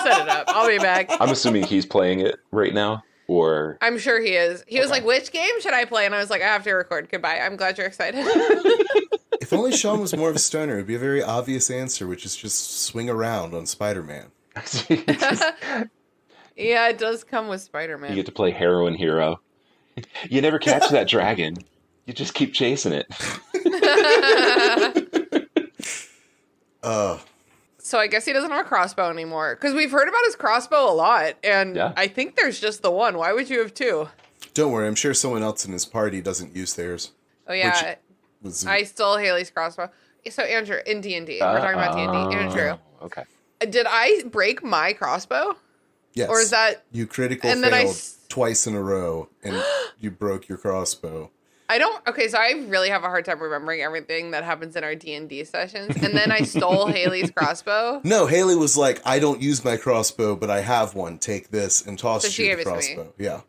set it up. I'll be back. I'm assuming he's playing it right now, or... I'm sure he is. He was like, which game should I play? And I was like, I have to record. Goodbye. I'm glad you're excited. If only Sean was more of a stoner, it would be a very obvious answer, which is just swing around on Spider-Man. Yeah, it does come with You Spider-Man. get to play heroine hero. You never catch that dragon. You just keep chasing it. So I guess he doesn't have a crossbow anymore. Because we've heard about his crossbow a lot. And Yeah. I think there's just the one. Why would you have two? Don't worry, I'm sure someone else in his party doesn't use theirs. Oh, yeah. I stole Haley's crossbow. So, Andrew, in D&D. We're talking about D&D. Andrew, Okay. did I break my crossbow? Yes. Or is that... You critical And then I failed twice in a row, and you broke your crossbow. I don't... Okay, so I really have a hard time remembering everything that happens in our D&D sessions. And then I stole Haley's crossbow. No, Haley was like, I don't use my crossbow, but I have one. Take this, and tossed So she you gave the it to me. crossbow. Yeah.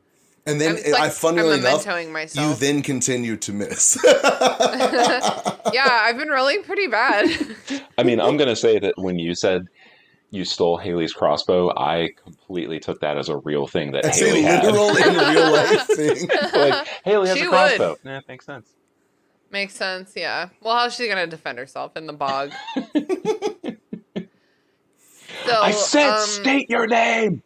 And then, I'm funnily enough, mementoing myself. you then continued to miss. Yeah, I've been rolling pretty bad. I mean, I'm going to say that when you said you stole Haley's crossbow, I completely took that as a real thing that It's Haley a had. literal in real life thing. Like, Haley has She a would. crossbow. Yeah, makes sense. Makes sense, yeah. Well, how's she gonna defend herself in the bog? So, I said, state your name!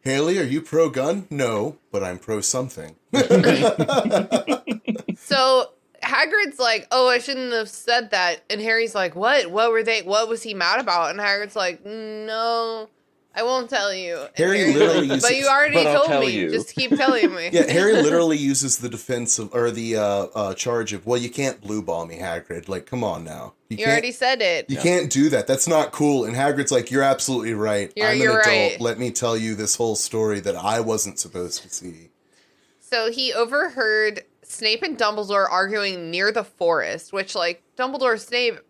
Haley, are you pro-gun? No, but I'm pro-something. So Hagrid's like, "Oh, I shouldn't have said that," and Harry's like, "What? What were they? What was he mad about?" And Hagrid's like, "No, I won't tell you." And Harry literally uses... but you already But I'll told tell me. you. Just keep telling me. Yeah, Harry literally uses the defense of, or the charge of, well, you can't blue ball me, Hagrid. Like, come on now. You can't, already said it. You can't do that. That's not cool. And Hagrid's like, you're absolutely right. I'm an You're adult. right. Let me tell you this whole story that I wasn't supposed to see. So he overheard Snape and Dumbledore arguing near the forest, which, like, Dumbledore, Snape,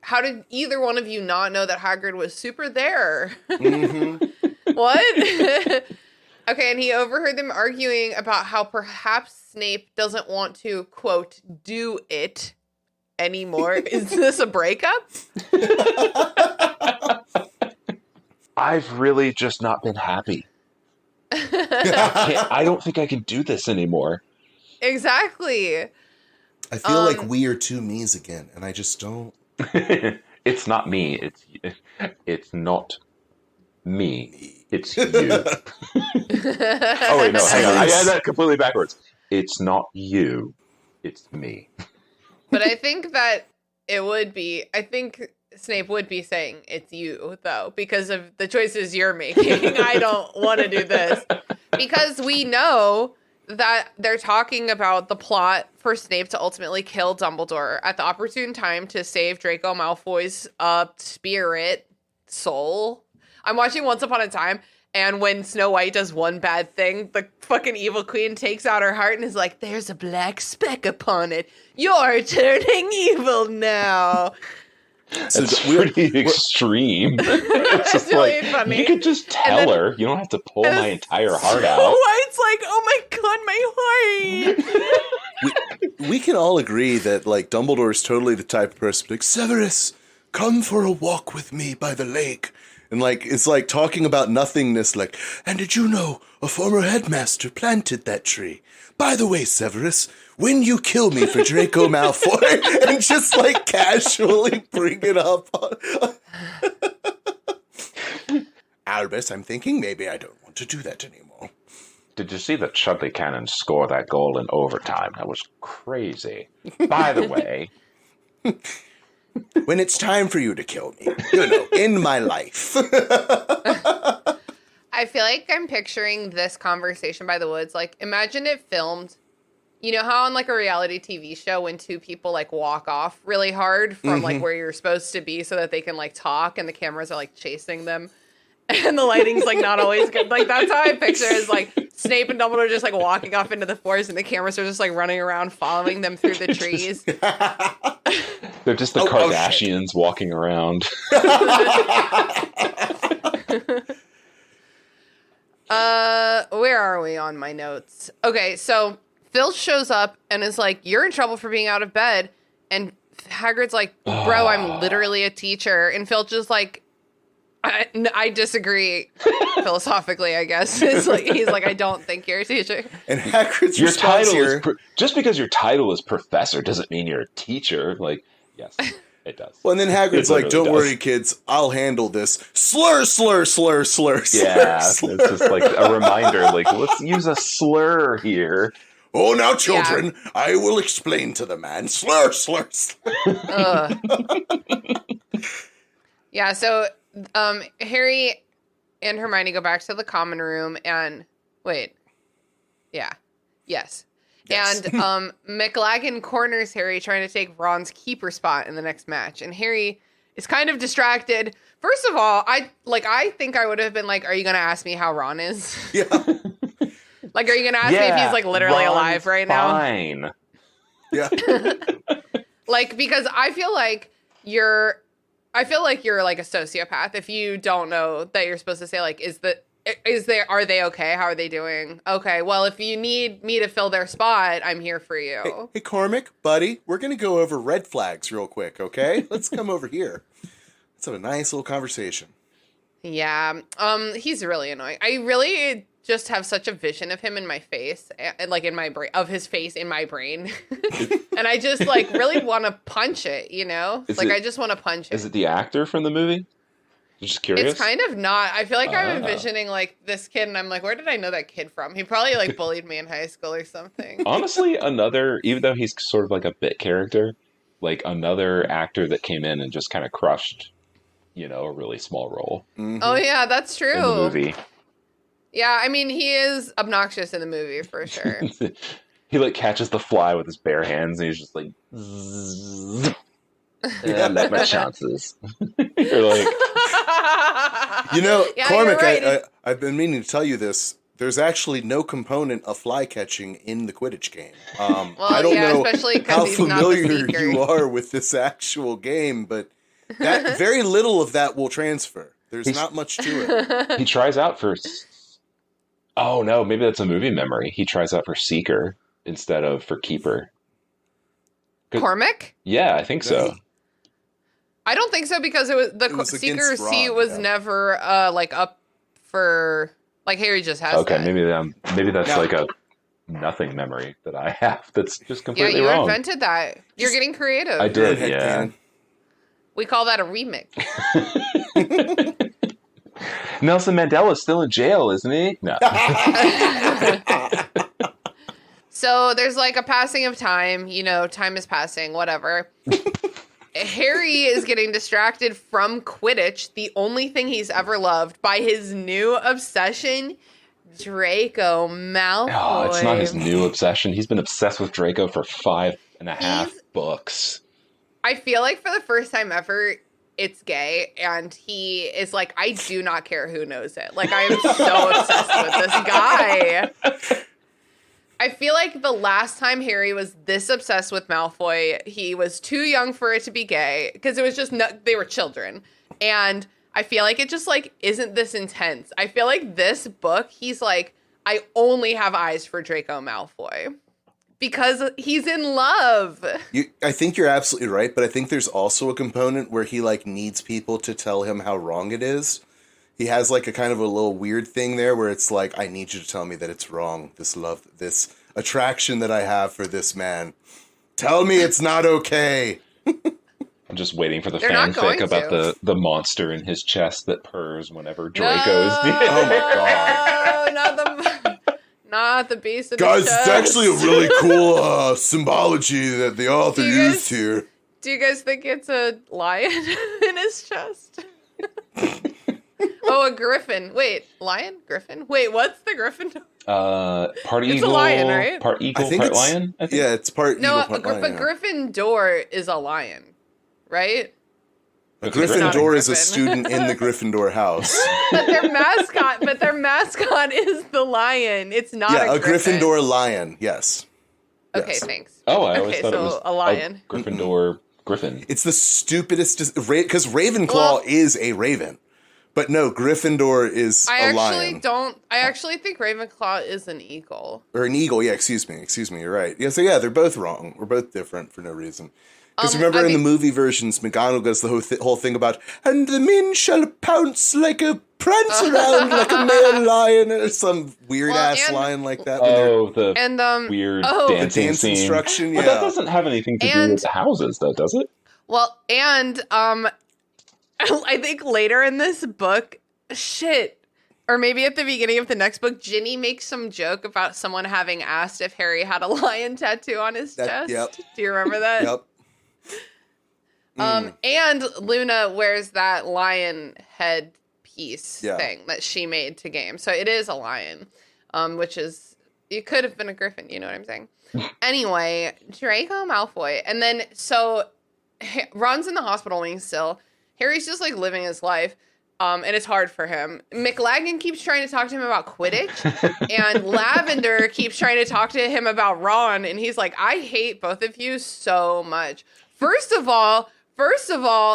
how did either one of you not know that Hagrid was super there? What? Okay, and he overheard them arguing about how perhaps Snape doesn't want to, quote, do it anymore. Is this a breakup? I've really just not been happy. I don't think I can do this anymore. Exactly. I feel like we are two me's again, and I just don't. It's not me. It's not Me. It's you. Oh, wait, no, hang on. I had that completely backwards. It's not you. It's me. But I think that I think Snape would be saying it's you, though, because of the choices you're making. I don't want to do this. Because we know that they're talking about the plot for Snape to ultimately kill Dumbledore at the opportune time to save Draco Malfoy's soul. I'm watching Once Upon a Time, and when Snow White does one bad thing, the fucking evil queen takes out her heart and is like, there's a black speck upon it. You're turning evil now. It's pretty extreme. It's just really like, funny. you could just tell her. You don't have to pull my entire heart out. Snow White's like, oh my god, my heart. We can all agree that, like, Dumbledore is totally the type of person like, Severus, come for a walk with me by the lake. And, like, it's like talking about nothingness, like, and did you know a former headmaster planted that tree? By the way, Severus, when you kill me for Draco Malfoy, and just, like, casually bring it up. Albus, I'm thinking maybe I don't want to do that anymore. Did you see that Chudley Cannon score that goal in overtime? That was crazy. By the way... When it's time for you to kill me, in my life. I feel like I'm picturing this conversation by the woods. Like, imagine it filmed. You know how on, like, a reality TV show when two people, like, walk off really hard from, like, where you're supposed to be so that they can, like, talk and the cameras are, like, chasing them. And the lighting's, like, not always good. Like, that's how I picture it, is, like, Snape and Dumbledore just, like, walking off into the forest and the cameras are just, like, running around following them through the trees. They're just the Kardashians walking around. Where are we on my notes? Okay, so Phil shows up and is like, you're in trouble for being out of bed. And Hagrid's like, bro, I'm literally a teacher. And Phil's just like, I disagree philosophically, I guess. He's like, I don't think you're a teacher. And Hagrid's Your response title here... is just because your title is professor doesn't mean you're a teacher. Like, yes, it does. Well, and then Hagrid's like, don't worry, kids, I'll handle this. Slur, slur, slur, slur, yeah, slur. It's just like a reminder, like, let's use a slur here. Oh, now, children, I will explain to the man. Slur, slur, slur. Yeah, so Harry and Hermione go back to the common room and... Wait. Yeah. Yes. And McLaggen corners Harry trying to take Ron's keeper spot in the next match. And Harry is kind of distracted. First of all, I think I would have been like, are you going to ask me how Ron is? Yeah. Like, are you going to ask me if he's, like, literally Ron's alive right now? Fine. Yeah. Like, because I feel like you're like a sociopath if you don't know that you're supposed to say, like, are they okay? How are they doing? Okay, well, if you need me to fill their spot, I'm here for you. Hey, Cormac, buddy, we're going to go over red flags real quick, okay? Let's come over here. Let's have a nice little conversation. Yeah, he's really annoying. I really just have such a vision of him in my face, and like in my brain, of his face in my brain. And I just like really want to punch it, you know? I just want to punch it. Is it the actor from the movie? I'm just curious. It's kind of not. I feel like I'm envisioning like this kid and I'm like, where did I know that kid from? He probably like bullied me in high school or something. Honestly, even though he's sort of like a bit character, like another actor that came in and just kind of crushed, a really small role. Mm-hmm. Oh yeah, that's true. In the movie. Yeah, I mean, he is obnoxious in the movie for sure. He like catches the fly with his bare hands and he's just like, zzz. Yeah, let my chances. You're like, yeah, Cormac, right. I've been meaning to tell you this. There's actually no component of fly catching in the Quidditch game. Well, I don't know how he's familiar you are with this actual game, but that very little of that will transfer. There's not much to it. He tries out for... Oh, no, maybe that's a movie memory. He tries out for Seeker instead of for Keeper. Cormac? Yeah, I think so. I don't think so because it was Seeker seat was never like up for like Harry just has. Okay, that. maybe that's like a nothing memory that I have. That's just completely wrong. wrong. Yeah, you invented that. You're getting creative. I did. Yeah. We call that a remix. Nelson Mandela's still in jail, isn't he? No. So there's like a passing of time, time is passing, whatever. Harry is getting distracted from Quidditch, the only thing he's ever loved, by his new obsession, Draco Malfoy. Oh, it's not his new obsession. He's been obsessed with Draco for 5.5 books. I feel like for the first time ever, it's gay, and he is like, I do not care who knows it. Like, I am so obsessed with this guy. I feel like the last time Harry was this obsessed with Malfoy, he was too young for it to be gay, because it was just, they were children. And I feel like it just, like, isn't this intense. I feel like this book, he's like, I only have eyes for Draco Malfoy. Because he's in love. I think you're absolutely right, but I think there's also a component where he, like, needs people to tell him how wrong it is. He has, like, a kind of a little weird thing there where it's like, I need you to tell me that it's wrong. This love, this attraction that I have for this man. Tell me it's not okay. I'm just waiting for the fanfic about the monster in his chest that purrs whenever Draco is being... Oh my god. Not the beast in Guys, his chest. it's actually a really cool symbology that the author used here. Do you guys think it's a lion in his chest? Oh, a griffin. Wait, lion? Griffin? Wait, what's the griffin? Part it's eagle. A lion, right? Part eagle, part lion? I think. Yeah, it's part eagle, part lion. No, but Gryffindor is a lion, right? A Gryffindor is a student in the Gryffindor house. But their mascot is the lion. It's not a griffin. Gryffindor lion, yes. Okay, yes. Thanks. Oh, I always thought it was a lion. Gryffindor griffin. It's the stupidest, because Ravenclaw is a raven. But no, Gryffindor is a lion. I actually think Ravenclaw is an eagle. Or an eagle, yeah, excuse me, you're right. Yeah, so yeah, they're both wrong. We're both different for no reason. Because remember in the movie versions, McGonagall does the whole thing about, and the men shall pounce like a prance around like a male lion, or some weird-ass line like that. Weird dancing dance scene. Instruction, But that doesn't have anything to do with the houses, though, does it? Well, and I think later in this book, or maybe at the beginning of the next book, Ginny makes some joke about someone having asked if Harry had a lion tattoo on his chest. Yep. Do you remember that? Yep. And Luna wears that lion head piece thing that she made to game. So it is a lion, which is, it could have been a griffin, you know what I'm saying? Anyway, Draco Malfoy. And then, so Ron's in the hospital wing still. Harry's just like living his life. And it's hard for him. McLaggen keeps trying to talk to him about Quidditch, and Lavender keeps trying to talk to him about Ron, and he's like, I hate both of you so much. First of all,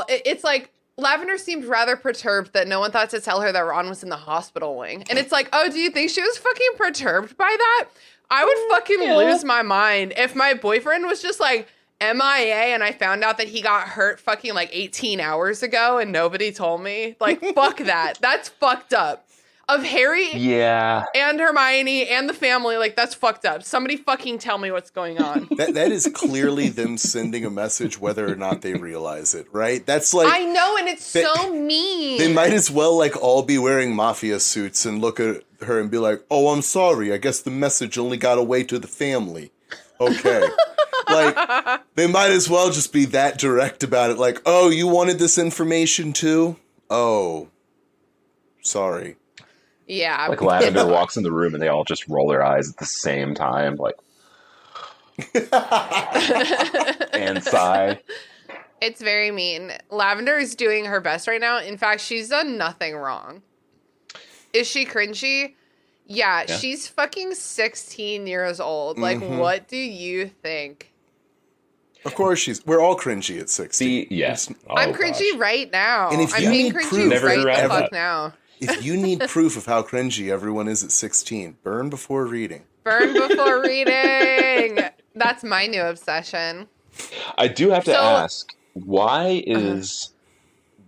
it's like Lavender seemed rather perturbed that no one thought to tell her that Ron was in the hospital wing. And it's like, oh, do you think she was fucking perturbed by that? I would fucking lose my mind if my boyfriend was just like MIA and I found out that he got hurt fucking like 18 hours ago and nobody told me. Like, fuck that. That's fucked up. Of Harry and Hermione and the family, like, that's fucked up. Somebody fucking tell me what's going on. That is clearly them sending a message whether or not they realize it, right? That's like... I know, and it's so mean. They might as well, like, all be wearing mafia suits and look at her and be like, oh, I'm sorry, I guess the message only got away to the family. Okay. Like, they might as well just be that direct about it. Like, oh, you wanted this information too? Oh, sorry. Yeah. Like Lavender walks in the room and they all just roll their eyes at the same time, like, and sigh. It's very mean. Lavender is doing her best right now. In fact, she's done nothing wrong. Is she cringy? Yeah, she's fucking 16 years old. Like, what do you think? Of course we're all cringy at 16. See, yes. I'm cringy right now. And if I'm you being need cringy proof, right the fuck now. If you need proof of how cringy everyone is at 16, burn before reading. Burn before reading. That's my new obsession. I do have to ask, why is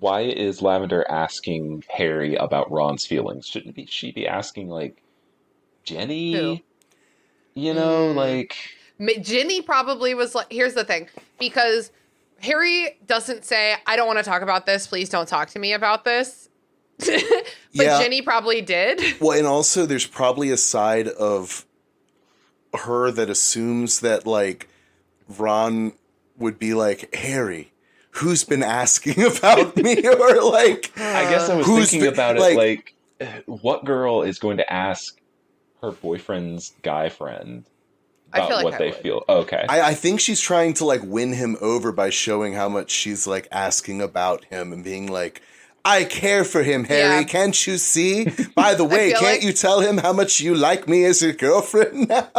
Lavender asking Harry about Ron's feelings? Shouldn't she be asking, like, Jenny? Who? You know, like... Ginny probably was like, here's the thing, because Harry doesn't say, I don't want to talk about this, please don't talk to me about this. Yeah. Ginny probably did. Well, and also there's probably a side of her that assumes that, like, Ron would be like, Harry, who's been asking about me? Or, like... I guess I was who's thinking been- about it like, what girl is going to ask her boyfriend's guy friend I about feel like what I they would. feel? Okay. I think she's trying to, like, win him over by showing how much she's, like, asking about him and being like, I care for him, Harry. Yeah. Can't you see? By the way, feel can't like- you tell him how much you like me as your girlfriend now?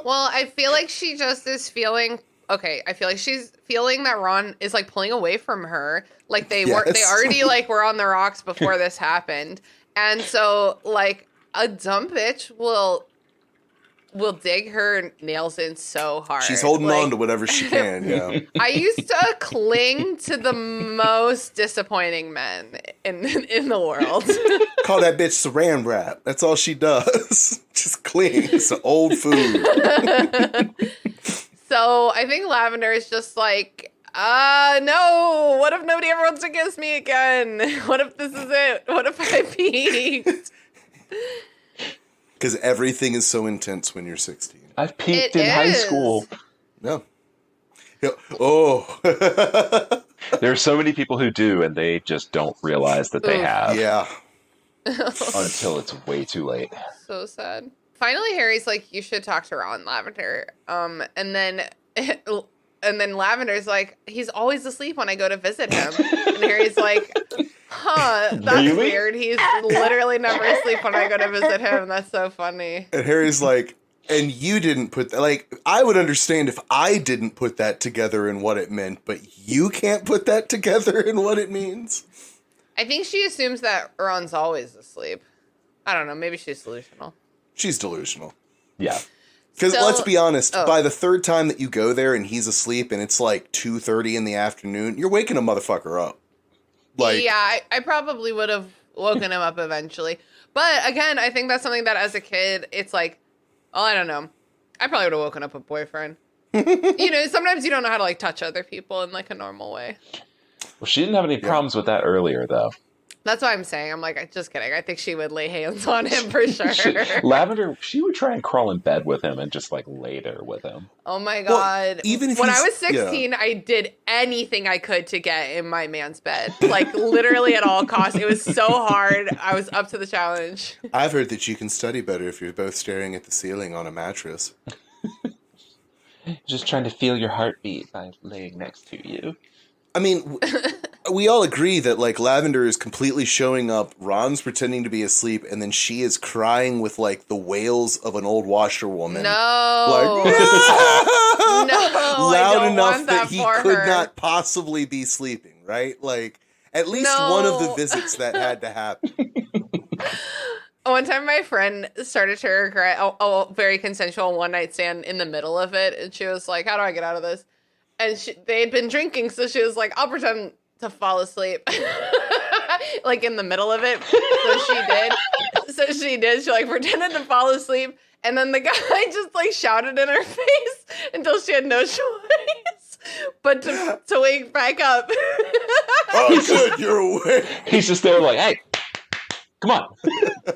Well, I feel like she just is feeling... Okay, I feel like she's feeling that Ron is, like, pulling away from her. Like, they were, they Yes. already, like, were on the rocks before this happened. And so, like, a dumb bitch will dig her nails in so hard. She's holding Like, on to whatever she can, yeah. I used to cling to the most disappointing men in the world. Call that bitch saran wrap. That's all she does. Just clings to old food. So I think Lavender is just like, no, what if nobody ever wants to kiss me again? What if this is it? What if I peaked? Because everything is so intense when you're 16. I've peaked It in high is. school. No. Yeah. Oh. There are so many people who do, and they just don't realize that they Oof. have Yeah. until it's way too late. So sad. Finally, Harry's like, you should talk to Ron, Lavender. And then Lavender's like, he's always asleep when I go to visit him. And Harry's like, huh, that's Really? weird. He's literally never asleep when I go to visit him. That's so funny. And Harry's like, and you didn't put that, like, I would understand if I didn't put that together in what it meant, but you can't put that together in what it means. I think she assumes that Ron's always asleep. I don't know. Maybe she's delusional. She's delusional. Yeah. Because So- let's be honest, oh. by the third time that you go there and he's asleep and it's like 2:30 in the afternoon, you're waking a motherfucker up. Like, Yeah, I probably would have woken him up eventually. But again, I think that's something that as a kid, it's like, oh, I don't know. I probably would have woken up a boyfriend. You know, sometimes you don't know how to like touch other people in like a normal way. Well, she didn't have any problems with that earlier, though. That's what I'm saying. I'm like, just kidding. I think she would lay hands on him for sure. Lavender, she would try and crawl in bed with him and just like lay there with him. Oh my Well, God. even if when I he's- was 16, I did anything I could to get in my man's bed. Like literally at all costs. It was so hard. I was up to the challenge. I've heard that you can study better if you're both staring at the ceiling on a mattress. Just trying to feel your heartbeat by laying next to you. I mean, we all agree that, like, Lavender is completely showing up, Ron's pretending to be asleep, and then she is crying with, like, the wails of an old washerwoman. No. Like, No, I loud don't enough want that that he for could her. not possibly be sleeping, right? Like, at least one of the visits that had to happen. One time my friend started to regret a very consensual one night stand in the middle of it. And she was like, how do I get out of this? And they had been drinking. So she was like, I'll pretend to fall asleep. Like in the middle of it. So she did. She like pretended to fall asleep. And then the guy just like shouted in her face until she had no choice but to wake back up. Oh, good, you're awake. He's just there like, hey, come on.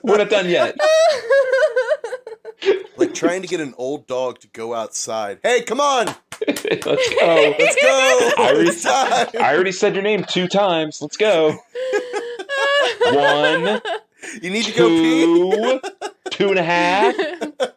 We're not done yet. Like trying to get an old dog to go outside. Hey, come on, Let's go. let's go. It's time. I already said your name 2 times. Let's go. 1, You need to go pee. 2, 2.5.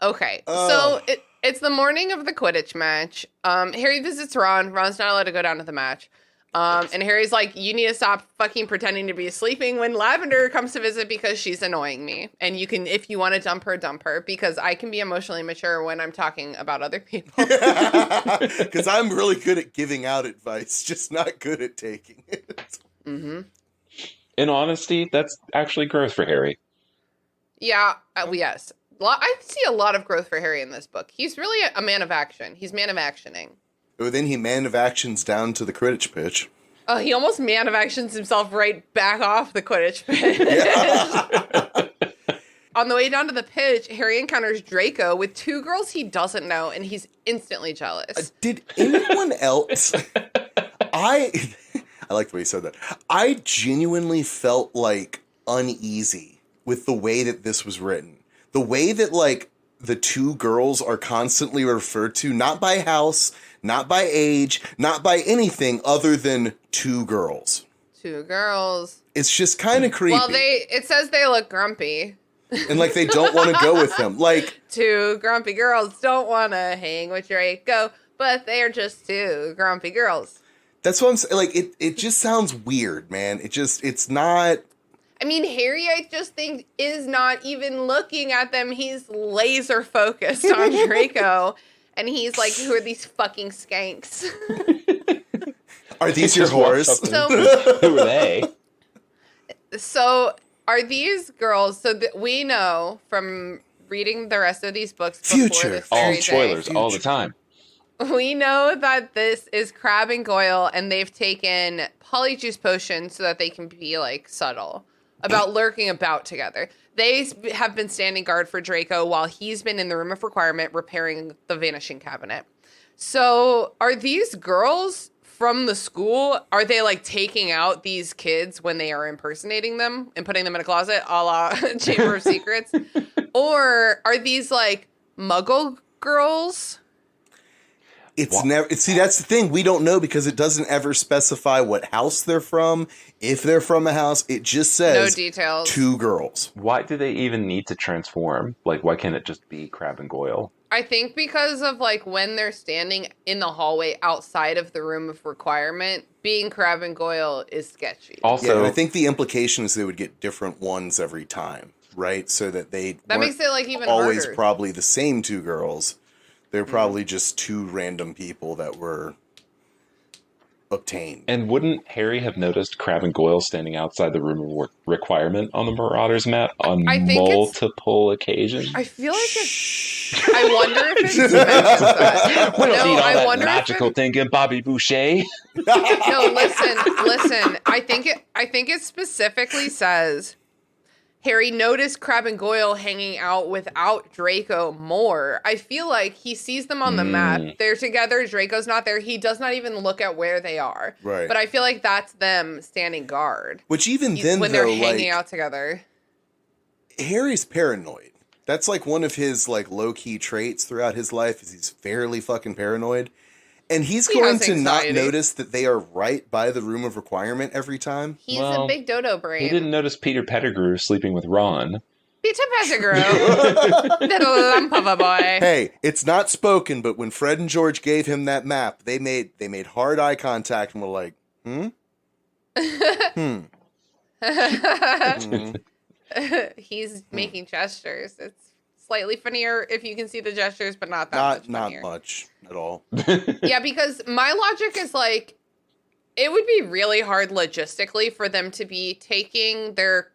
Okay, Oh. so it's the morning of the Quidditch match. Harry visits Ron. Ron's not allowed to go down to the match. And Harry's like, you need to stop fucking pretending to be sleeping when Lavender comes to visit because she's annoying me. And you can, if you want to dump her, because I can be emotionally mature when I'm talking about other people. Because I'm really good at giving out advice, just not good at taking it. Mm-hmm. In honesty, that's actually growth for Harry. Yeah, yes. I see a lot of growth for Harry in this book. He's really a man of action. He's man of actioning. Oh, then he man of actions down to the Quidditch pitch. Oh, he almost man of actions himself right back off the Quidditch pitch. On the way down to the pitch, Harry encounters Draco with 2 girls he doesn't know, and he's instantly jealous. Did anyone else? I like the way you said that. I genuinely felt like uneasy with the way that this was written. The way that like the two girls are constantly referred to, not by house, not by age, not by anything other than two girls. Two girls. It's just kind of creepy. Well, it says they look grumpy. And like they don't want to go with them. Like two grumpy girls don't want to hang with Draco, but they're just two grumpy girls. That's what I'm saying. Like it just sounds weird, man. It's not. I mean, Harry, I just think, is not even looking at them. He's laser focused on Draco. And he's like, who are these fucking skanks? Are these your whores? Who are they? So are these girls, we know from reading the rest of these books before the All fairy spoilers day, all the time. we know that this is Crabbe and Goyle, and they've taken polyjuice potions so that they can be like subtle about lurking about together. They have been standing guard for Draco while he's been in the room of requirement repairing the vanishing cabinet. So are these girls from the school, are they like taking out these kids when they are impersonating them and putting them in a closet a la Chamber of Secrets? Or are these like muggle girls? It's never. See, that's the thing. We don't know because it doesn't ever specify what house they're from. If they're from a house, it just says no details. Two girls. Why do they even need to transform? Like, why can't it just be Crabbe and Goyle? I think because of like when they're standing in the hallway outside of the room of requirement, being Crabbe and Goyle is sketchy. Also, yeah, I think the implication is they would get different ones every time, right? So that that makes it like even always harder. Probably the same two girls. They're probably just two random people that were obtained. And wouldn't Harry have noticed Crabbe and Goyle standing outside the room of requirement on the Marauders map on multiple occasions? I feel like it's... I wonder if it's meant as that. We don't need all I that wonder magical thinking, Bobby Boucher. No, listen. I think it specifically says... Harry noticed Crabbe and Goyle hanging out without Draco more. I feel like he sees them on the map. They're together. Draco's not there. He does not even look at where they are. Right. But I feel like that's them standing guard. Which even when they're hanging out together. Harry's paranoid. That's like one of his like low-key traits throughout his life is he's fairly fucking paranoid. And he going to not notice that they are right by the room of requirement every time? He's a big dodo brain. He didn't notice Peter Pettigrew sleeping with Ron. Peter Pettigrew. Little lump of a boy. Hey, it's not spoken, but when Fred and George gave him that map, they made hard eye contact and were like, He's making gestures. It's slightly funnier if you can see the gestures, but not that much funnier. Not much at all. Yeah, because my logic is like, it would be really hard logistically for them to be taking their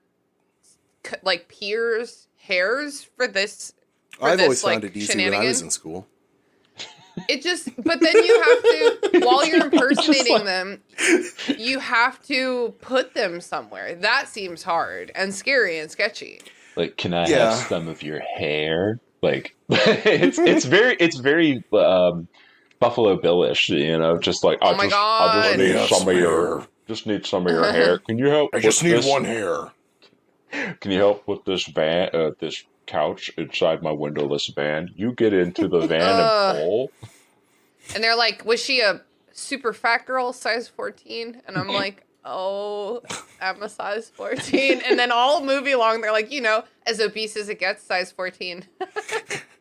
like peers' hairs for this. I've always found it easy when I was in school. It just, but then you have to, while you're impersonating them, you have to put them somewhere. That seems hard and scary and sketchy. Like, can I have some of your hair? Like, it's very Buffalo Billish, you know, just like I just need some of your hair. Can you help? I just need one hair. Can you help with this this couch inside my windowless van? You get into the van and pull. And they're like, was she a super fat girl, size 14? And I'm like, oh, I'm a size 14. And then all movie long, they're like, you know, as obese as it gets, size 14.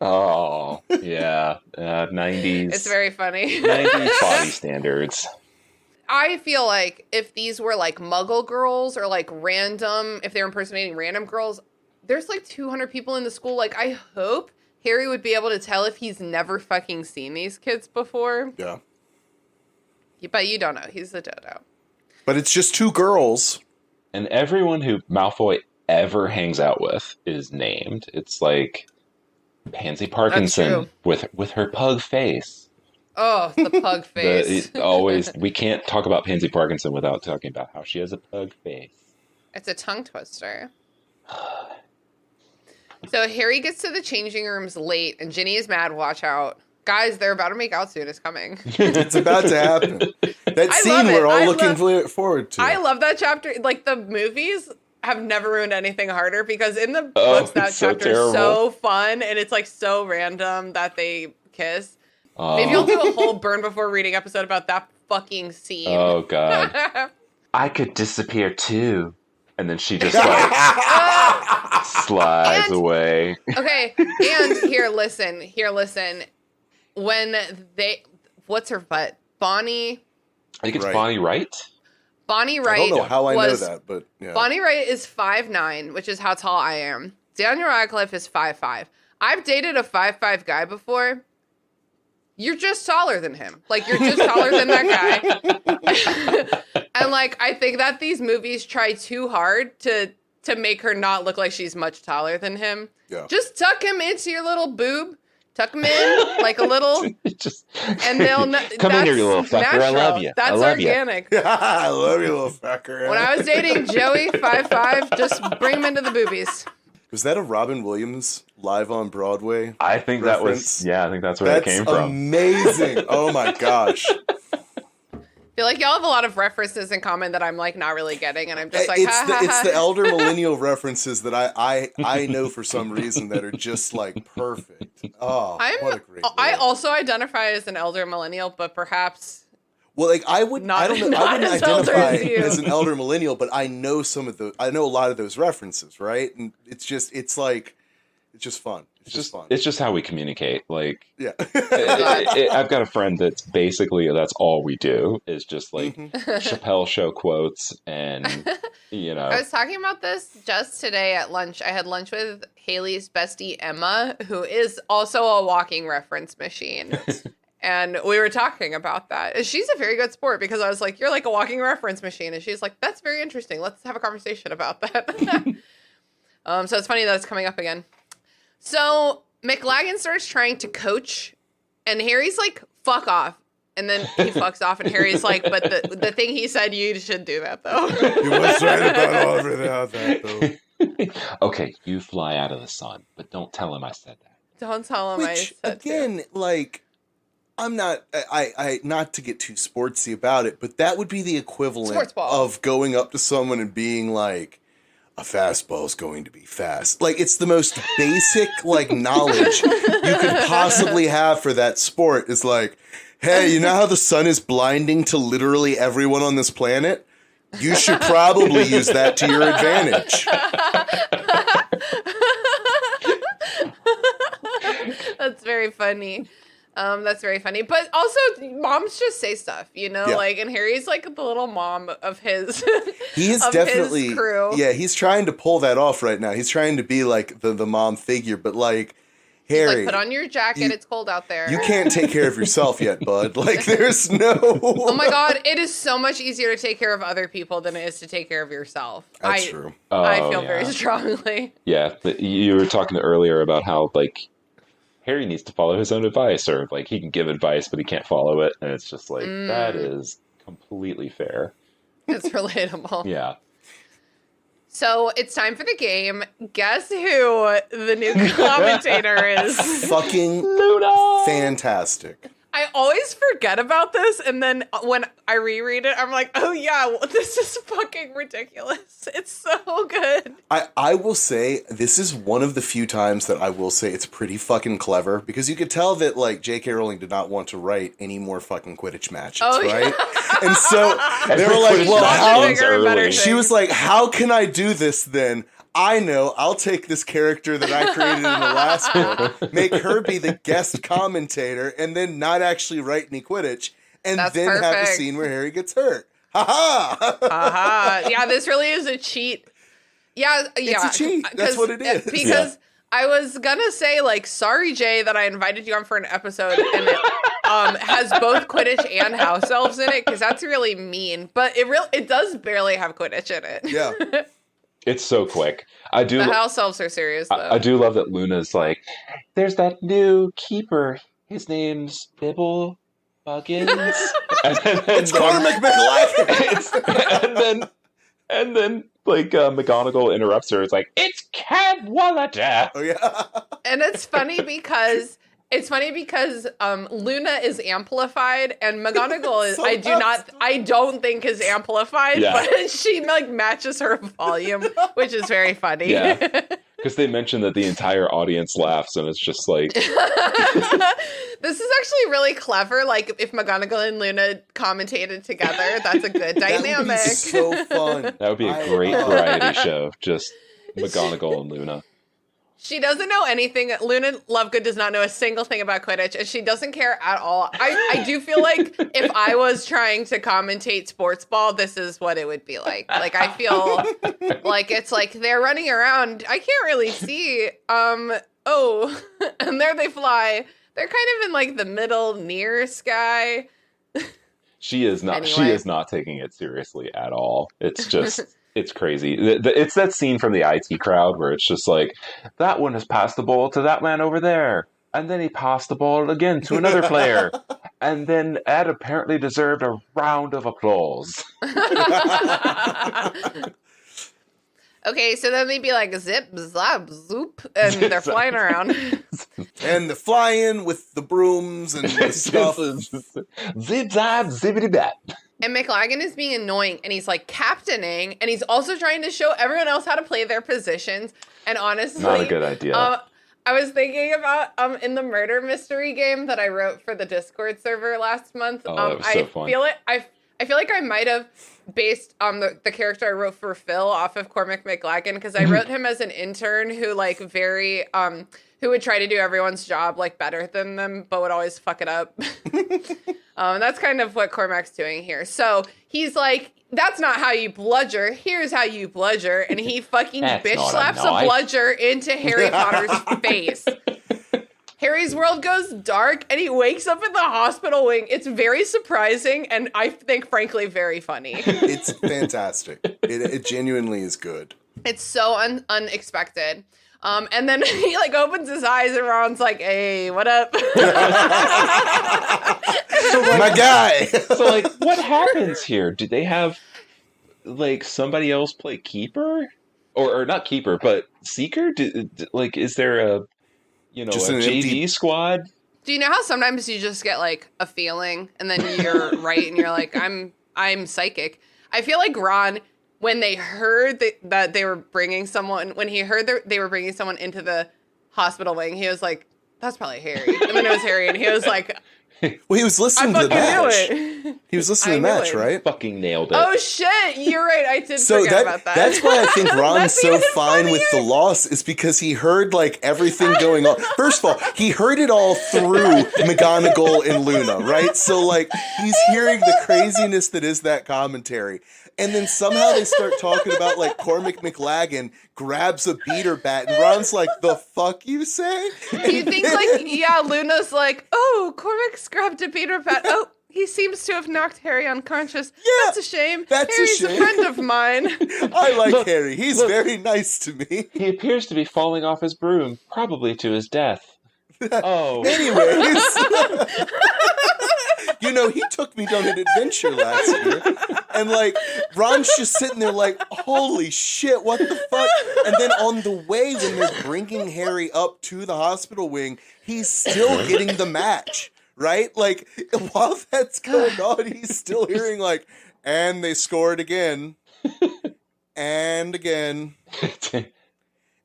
Oh, yeah. 90s. It's very funny. 90s body standards. I feel like if these were like muggle girls or like random, if they're impersonating random girls, there's like 200 people in the school. Like, I hope Harry would be able to tell if he's never fucking seen these kids before. Yeah. But you don't know. He's a dodo. But it's just two girls. And everyone who Malfoy ever hangs out with is named. It's like Pansy Parkinson with her pug face. Oh, the pug face. We can't talk about Pansy Parkinson without talking about how she has a pug face. It's a tongue twister. So Harry gets to the changing rooms late, and Ginny is mad. Watch out. Guys, they're about to make out soon. It's coming. It's about to happen. That I scene love it. we're all looking forward to. I love that chapter. Like, the movies have never ruined anything harder, because in the books, that chapter is so fun, and it's like so random that they kiss. Maybe I'll do a whole burn before reading episode about that fucking scene. Oh, God. I could disappear too. And then she just like slides away. Okay, and here, listen. When what's her butt? Bonnie. I think it's Bonnie Wright. Bonnie Wright. I don't know how I know that, but yeah. Bonnie Wright is 5'9", which is how tall I am. Daniel Radcliffe is 5'5". I've dated a 5'5" guy before. You're just taller than him. Like, you're just taller than that guy. And, like, I think that these movies try too hard to make her not look like she's much taller than him. Yeah. Just tuck him into your little boob. Tuck him in, like a little. And they'll know. Come in here, you little fucker. Natural. I love you. That's organic. I love you, little fucker. When I was dating Joey, 5'5", just bring him into the boobies. Was that a Robin Williams live on Broadway? I think reference? that was, I think that's where that came from. Amazing. Oh my gosh. I feel like y'all have a lot of references in common that I'm like not really getting, and I'm just like, it's the elder millennial references that I know for some reason that are just like perfect. Oh, what a great I also identify as an elder millennial, but perhaps well, like I wouldn't identify as an elder millennial, but I know I know a lot of those references, right? And it's just fun. It's just fun. It's just how we communicate. Like, yeah. I've got a friend that's basically, that's all we do is just like Chappelle show quotes and, I was talking about this just today at lunch. I had lunch with Haley's bestie, Emma, who is also a walking reference machine. And we were talking about that. And she's a very good sport, because I was like, you're like a walking reference machine. And she's like, that's very interesting. Let's have a conversation about that. So it's funny that it's coming up again. So McLaggen starts trying to coach, and Harry's like, fuck off. And then he fucks off, and Harry's like, but the thing he said, you should do that, though. He was right about everything that, though. Okay, you fly out of the sun, but don't tell him I said that. Don't tell him I said again, that. like, I'm not, I not to get too sportsy about it, but that would be the equivalent of going up to someone and being like, a fastball is going to be fast. Like, it's the most basic, like, knowledge you could possibly have for that sport. Is like, hey, you know how the sun is blinding to literally everyone on this planet? You should probably use that to your advantage. That's very funny. That's very funny. But also, moms just say stuff, like, and Harry's like the little mom of his. He is definitely his crew. Yeah, he's trying to pull that off right now. He's trying to be like the mom figure, but like, Harry, like, put on your jacket. It's cold out there. You can't take care of yourself yet, bud. Like, there's no. Oh my God! It is so much easier to take care of other people than it is to take care of yourself. That's true. I feel very strongly. Yeah, you were talking earlier about how like Harry needs to follow his own advice, or like he can give advice, but he can't follow it. And it's just like, that is completely fair. It's relatable. Yeah. So it's time for the game. Guess who the new commentator is? Fucking Luna! Fantastic. I always forget about this, and then when I reread it, I'm like, oh yeah, this is fucking ridiculous. It's so good. I will say, this is one of the few times that I will say it's pretty fucking clever, because you could tell that, like, J.K. Rowling did not want to write any more fucking Quidditch matches, right? Yeah. And so they were like, well, how? She was like, how can I do this then? I know, I'll take this character that I created in the last book, make her be the guest commentator, and then not actually write any Quidditch, and have a scene where Harry gets hurt. Ha-ha! Ha-ha. Yeah, this really is a cheat. Yeah. It's a cheat. That's what it is. Because I was gonna say, like, sorry, Jay, that I invited you on for an episode, and it has both Quidditch and house elves in it, because that's really mean. But it does barely have Quidditch in it. Yeah. It's so quick. The house elves are serious, though. I do love that Luna's like, there's that new keeper. His name's Bibble Buggins. It's Cormac McLaggen. And then like McGonagall interrupts her. It's like, it's Cadwallader. Oh yeah. And it's funny because It's funny because Luna is amplified and McGonagall is So I don't think is amplified, but she like matches her volume, which is very funny. Yeah. Because they mentioned that the entire audience laughs, and it's just like... This is actually really clever. Like, if McGonagall and Luna commentated together, that's a good dynamic. That would be so fun. That would be a great variety show. Just McGonagall and Luna. She doesn't know anything. Luna Lovegood does not know a single thing about Quidditch, and she doesn't care at all. I do feel like if I was trying to commentate sports ball, this is what it would be like. Like, I feel like it's like they're running around. I can't really see. And there they fly. They're kind of in like the middle near sky. She is not. Anyway. She is not taking it seriously at all. It's just. It's crazy. It's that scene from the IT Crowd where it's just like, that one has passed the ball to that man over there. And then he passed the ball again to another player. And then Ed apparently deserved a round of applause. Okay, so then they'd be like, zip, zap, zoop, and they're flying around. And the flying with the brooms and the stuff. Zip, zap, zippity bat. And McLaggen is being annoying, and he's like captaining, and he's also trying to show everyone else how to play their positions. And honestly, Not a good idea. I was thinking about in the murder mystery game that I wrote for the Discord server last month. Oh, that was so fun. I feel like I might have based the character I wrote for Phil off of Cormac McLaggen, because I wrote him as an intern who like very who would try to do everyone's job like better than them, but would always fuck it up. That's kind of what Cormac's doing here. So he's like, that's not how you bludger. Here's how you bludger. And he fucking bitch slaps a bludger into Harry Potter's face. Harry's world goes dark and he wakes up in the hospital wing. It's very surprising and I think, frankly, very funny. It's fantastic. It genuinely is good. It's so unexpected. And then he like opens his eyes and Ron's like, hey, what up? So, like, my guy. So, like, what happens here? Do they have, like, somebody else play keeper? Or not keeper, but seeker? Like, is there a just a JV squad? Do you know how sometimes you just get, like, a feeling, and then you're right, and you're like, I'm psychic? I feel like Ron, when they heard that they were bringing someone, when he heard they were bringing someone into the hospital wing, he was like, that's probably Harry. And then it was Harry, and he was like... Well, he was listening to the match. Knew it. He was listening to the match, right? Fucking nailed it. Oh shit, you're right. I did forget about that. That's why I think Ron's so fine with the loss, is because he heard like everything going on. First of all, he heard it all through McGonagall and Luna, right? So like he's hearing the craziness that is that commentary. And then somehow they start talking about like Cormac McLaggen grabs a beater bat and Ron's like, the fuck you say? You think like, yeah, Luna's like, oh, Cormac's grabbed a beater bat. Oh, he seems to have knocked Harry unconscious. Yeah, that's a shame. Harry's a friend of mine. I like Harry. He's very nice to me. He appears to be falling off his broom, probably to his death. Oh. Anyways. He took me on an adventure last year. And, like, Ron's just sitting there like, holy shit, what the fuck? And then on the way, when they're bringing Harry up to the hospital wing, he's still getting the match, right? Like, while that's going on, he's still hearing, like, and they scored again. And again.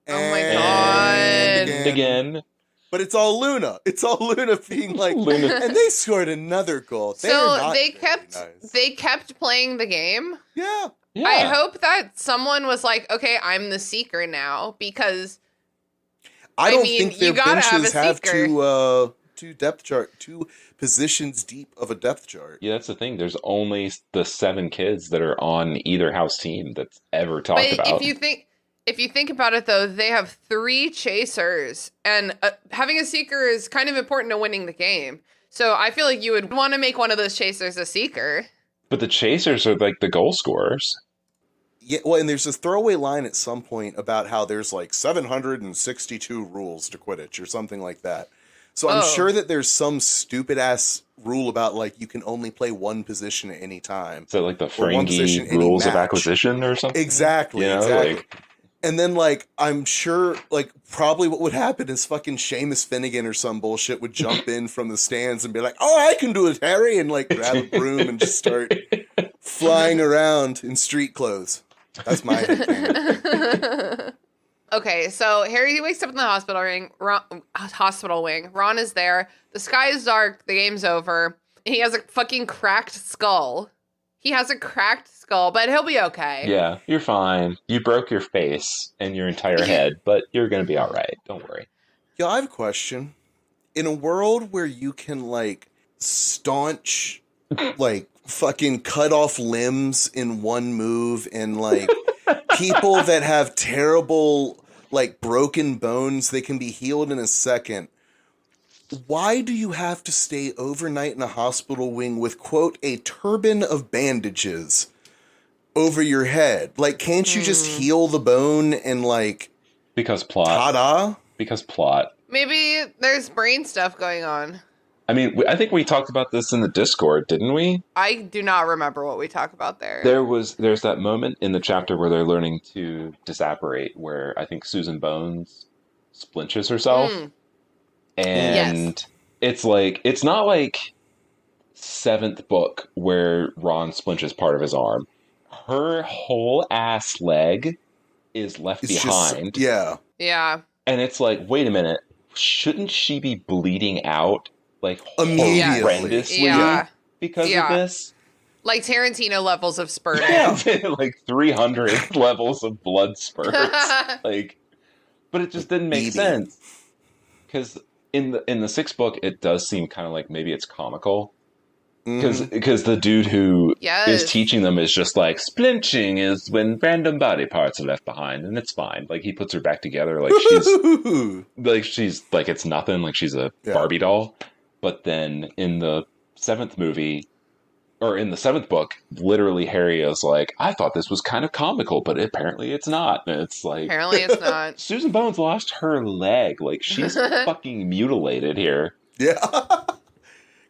Oh my God. Again. But it's all Luna. It's all Luna being like, Luna. And they scored another goal. They kept playing the game. Yeah. I hope that someone was like, okay, I'm the seeker now, because I don't think their benches have two depth chart, 2 positions deep of a depth chart. Yeah, that's the thing. There's only the 7 kids that are on either house team that's ever talked about. If you think about it, though, they have 3 chasers, and having a seeker is kind of important to winning the game. So I feel like you would want to make one of those chasers a seeker. But the chasers are like the goal scorers. Yeah, well, and there's this throwaway line at some point about how there's like 762 rules to Quidditch or something like that. So I'm sure that there's some stupid-ass rule about, like, you can only play one position at any time. So like the Ferengi rules of acquisition or something? Exactly, exactly. Like, And then, like, I'm sure, like, probably what would happen is fucking Seamus Finnegan or some bullshit would jump in from the stands and be like, oh, I can do it, Harry, and, like, grab a broom and just start flying around in street clothes. That's my headcanon. Okay, so Harry wakes up in the hospital wing. Ron is there. The sky is dark. The game's over. He has a fucking cracked skull. But he'll be okay. Yeah, you're fine. You broke your face and your entire head, but you're going to be all right. Don't worry. Yo, I have a question. In a world where you can, like, staunch, like, fucking cut off limbs in one move and, like, people that have terrible, like, broken bones, they can be healed in a second. Why do you have to stay overnight in a hospital wing with, quote, a turban of bandages over your head? Like, can't you just heal the bone and, like... Because plot. Ta-da? Because plot. Maybe there's brain stuff going on. I mean, I think we talked about this in the Discord, didn't we? I do not remember what we talked about there. There's that moment in the chapter where they're learning to disapparate, where I think Susan Bones splinches herself. And it's like, it's not like 7th book where Ron splinches part of his arm. Her whole ass leg is left behind. Yeah. And it's like, wait a minute, shouldn't she be bleeding out like immediately horrendously because of this? Like Tarantino levels of spurting. Like 300 levels of blood spurts. Like, but it just didn't make sense. Because in the 6th book, it does seem kind of like maybe it's comical. Because the dude who is teaching them is just like, splinching is when random body parts are left behind, and it's fine. Like, he puts her back together like she's like it's nothing, like she's a Barbie doll. But then in the 7th movie, or in the 7th book, literally Harry is like, I thought this was kind of comical, but apparently it's not. And it's like, apparently it's not. Susan Bones lost her leg. Like, she's fucking mutilated here. Yeah.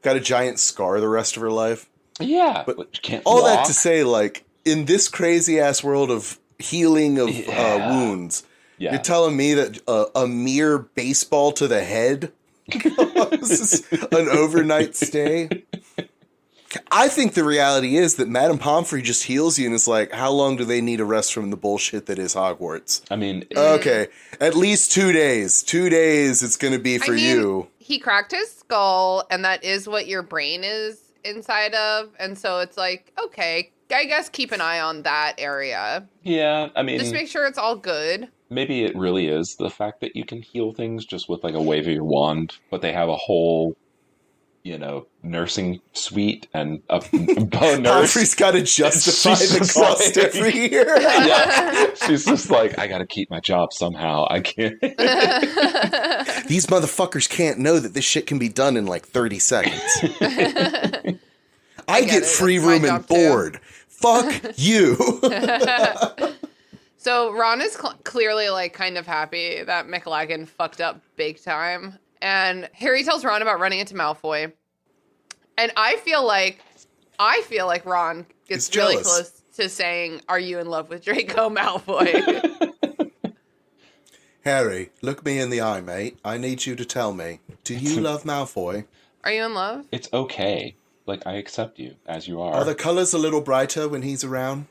Got a giant scar the rest of her life. Yeah. But can't all walk. that to say, like, in this crazy ass world of healing of wounds, you're telling me that a mere baseball to the head causes an overnight stay? I think the reality is that Madame Pomfrey just heals you and is like, how long do they need a rest from the bullshit that is Hogwarts? I mean... Okay, at least 2 days. 2 days it's going to be for you. He cracked his skull, and that is what your brain is inside of. And so it's like, okay, I guess keep an eye on that area. Yeah, I mean... Just make sure it's all good. Maybe it really is the fact that you can heal things just with like a wave of your wand, but they have a whole... nursing suite and a bone nurse. Humphrey's got to justify the cost every year. Yeah. She's just like, I got to keep my job somehow. I can't. These motherfuckers can't know that this shit can be done in like 30 seconds. I get free room and board. Fuck you. So Ron is clearly like kind of happy that McLaggen fucked up big time. And Harry tells Ron about running into Malfoy. And I feel like Ron gets really close to saying, are you in love with Draco Malfoy? Harry, look me in the eye, mate. I need you to tell me, do you love Malfoy? Are you in love? It's okay. Like, I accept you as you are. Are the colors a little brighter when he's around?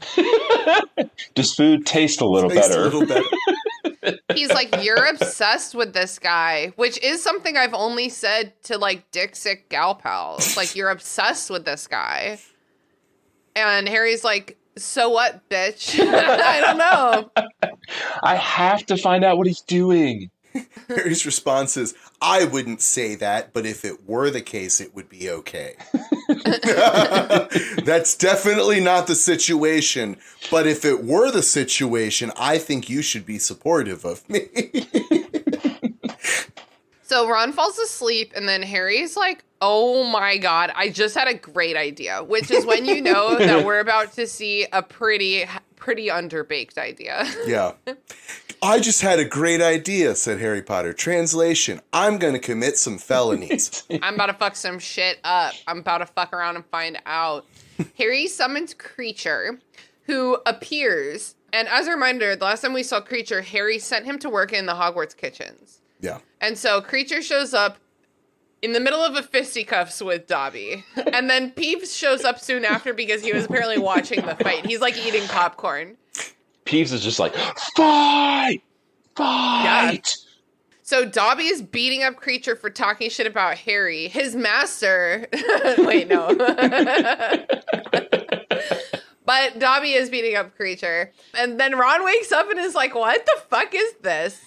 Does food taste a little better? He's like, you're obsessed with this guy, which is something I've only said to like dick sick gal pals. Like, you're obsessed with this guy. And Harry's like, so what, bitch? I don't know. I have to find out what he's doing. Harry's response is, I wouldn't say that, but if it were the case, it would be okay. That's definitely not the situation. But if it were the situation, I think you should be supportive of me. So Ron falls asleep, and then Harry's like, oh my God, I just had a great idea, which is when you know that we're about to see a pretty underbaked idea. Yeah. I just had a great idea, said Harry Potter. Translation, I'm going to commit some felonies. I'm about to fuck some shit up. I'm about to fuck around and find out. Harry summons Creature, who appears. And as a reminder, the last time we saw Creature, Harry sent him to work in the Hogwarts kitchens. Yeah. And so Creature shows up in the middle of a fisticuffs with Dobby. And then Peeves shows up soon after because he was apparently watching the fight. He's like eating popcorn. Peeves is just like, fight! Yeah. So Dobby is beating up Creature for talking shit about Harry. His master... Wait, no. But Dobby is beating up Creature. And then Ron wakes up and is like, what the fuck is this?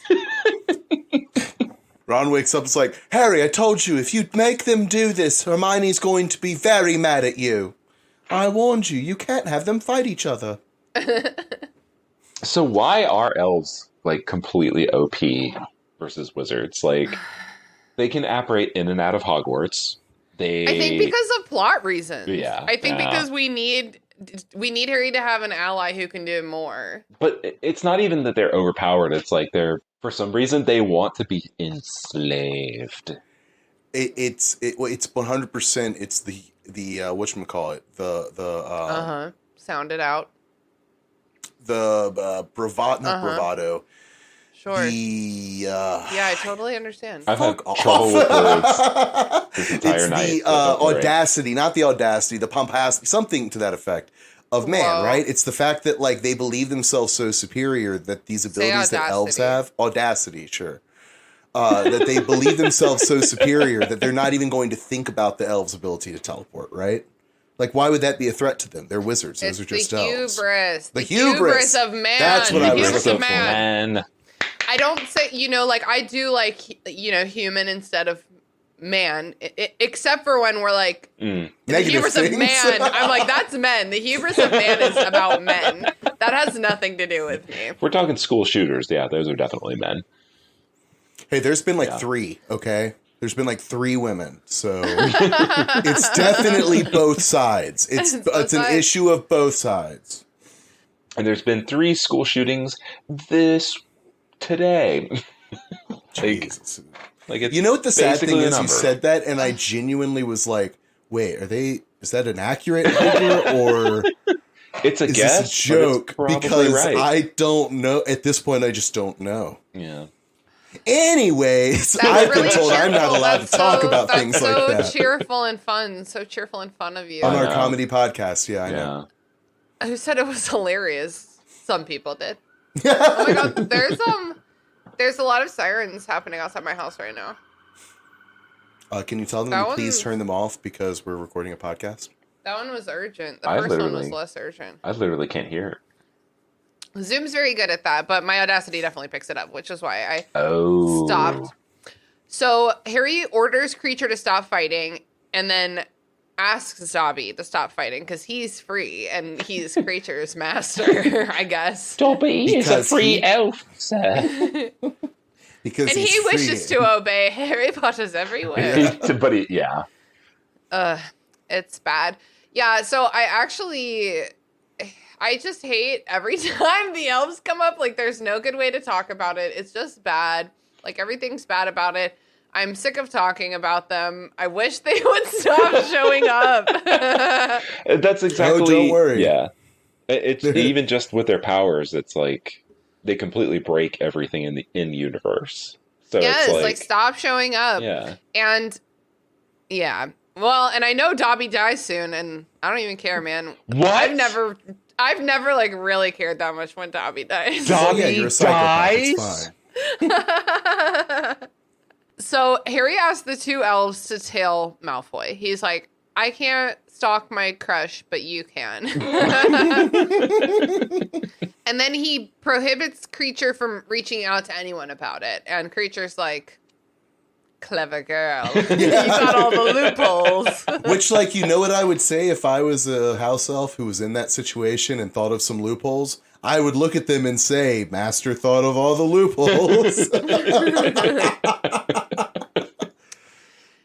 Ron wakes up and is like, Harry, I told you, if you make them do this, Hermione's going to be very mad at you. I warned you, you can't have them fight each other. So why are elves, like, completely OP versus wizards? Like, they can apparate in and out of Hogwarts. I think because of plot reasons. Yeah. I think because we need Harry to have an ally who can do more. But it's not even that they're overpowered. It's like for some reason, they want to be enslaved. It's 100%. It's the whatchamacallit, Sound it out. The bravado. Sure. Yeah, I totally understand. I've had trouble with words this entire it's night. the audacity, not the audacity, the pomposity, something to that effect of man, Whoa. right? It's the fact that like they believe themselves so superior that these abilities that elves have, audacity, sure. That they believe themselves so superior that they're not even going to think about the elves' ability to teleport, right? Like, why would that be a threat to them? They're wizards. Those are just elves. The hubris of man. That's what I was hubris looking of man. I don't say, like, I do like, human instead of man, except for when we're like, the hubris of man. I'm like, that's men. The hubris of man is about men. That has nothing to do with me. We're talking school shooters. Yeah, those are definitely men. Hey, there's been like 3, okay? There's been like 3 women, so it's definitely both sides. It's an issue of both sides. And there's been 3 school shootings today. Jesus. Like it's you know what the sad thing is? You number. said that, and I genuinely was like, "Wait, is that an accurate number, or it's a is guess? This a joke?" Because right. I don't know. At this point, I just don't know. Yeah. Anyways, I've been told I'm not allowed to talk about things like that. So cheerful and fun. So cheerful and fun of you. On our comedy podcast, yeah, I know. Who said it was hilarious? Some people did. Oh my god, there's a lot of sirens happening outside my house right now. Can you tell them to please turn them off because we're recording a podcast? That one was urgent. The first one was less urgent. I literally can't hear it. Zoom's very good at that, but my Audacity definitely picks it up, which is why I stopped. So Harry orders Creature to stop fighting and then asks Dobby to stop fighting because he's free and he's Creature's master, I guess. Dobby is a free elf, sir. Because and he wishes to obey. Harry Potter's everywhere. It's bad. Yeah, so I just hate every time the elves come up. Like, there's no good way to talk about it. It's just bad. Like, everything's bad about it. I'm sick of talking about them. I wish they would stop showing up. That's exactly. Oh, don't worry. Yeah. It's even just with their powers, it's like they completely break everything in the universe. So yes, it's like stop showing up. Yeah. And yeah. Well, and I know Dobby dies soon, and I don't even care, man. What? I've never like really cared that much when Dobby dies. Dobby you're a psychopath. It's fine. So Harry asked the 2 elves to tail Malfoy. He's like, I can't stalk my crush, but you can. And then he prohibits Creature from reaching out to anyone about it. And Creature's like, clever girl. You got all the loopholes. Which, like, you know what I would say if I was a house elf who was in that situation and thought of some loopholes? I would look at them and say, Master thought of all the loopholes.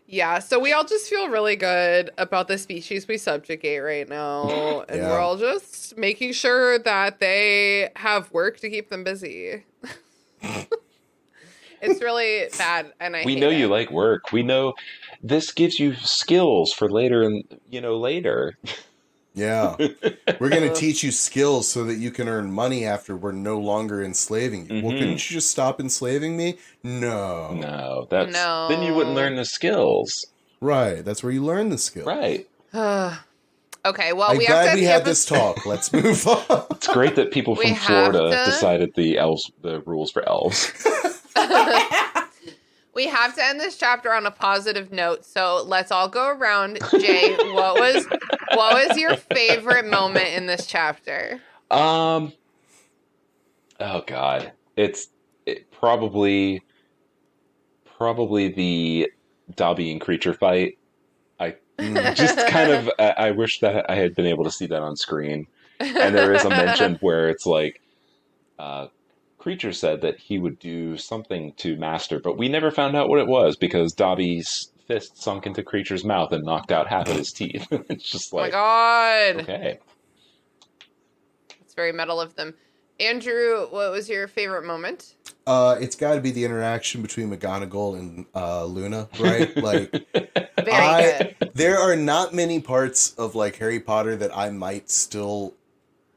Yeah, so we all just feel really good about the species we subjugate right now. And we're all just making sure that they have work to keep them busy. It's really bad, and we know you like work. We know this gives you skills for later and later. Yeah. We're going to teach you skills so that you can earn money after we're no longer enslaving you. Well, couldn't you just stop enslaving me? No. No, then you wouldn't learn the skills. Right. That's where you learn the skills. Right. Okay, well, I'm we have glad to we had this talk. Let's move on. It's great that people from Florida decided the rules for elves. We have to end this chapter on a positive note, so let's all go around. Jay, what was your favorite moment in this chapter? Oh God, it probably the Dobby and creature fight. Just kind of, I wish that I had been able to see that on screen. And there is a mention where it's like, Creature said that he would do something to Master, but we never found out what it was because Dobby's fist sunk into Creature's mouth and knocked out half of his teeth. It's just like, oh my God. Okay. It's very metal of them. Andrew, what was your favorite moment? It's got to be the interaction between McGonagall and Luna, right? Like, Very good. There are not many parts of like Harry Potter that I might still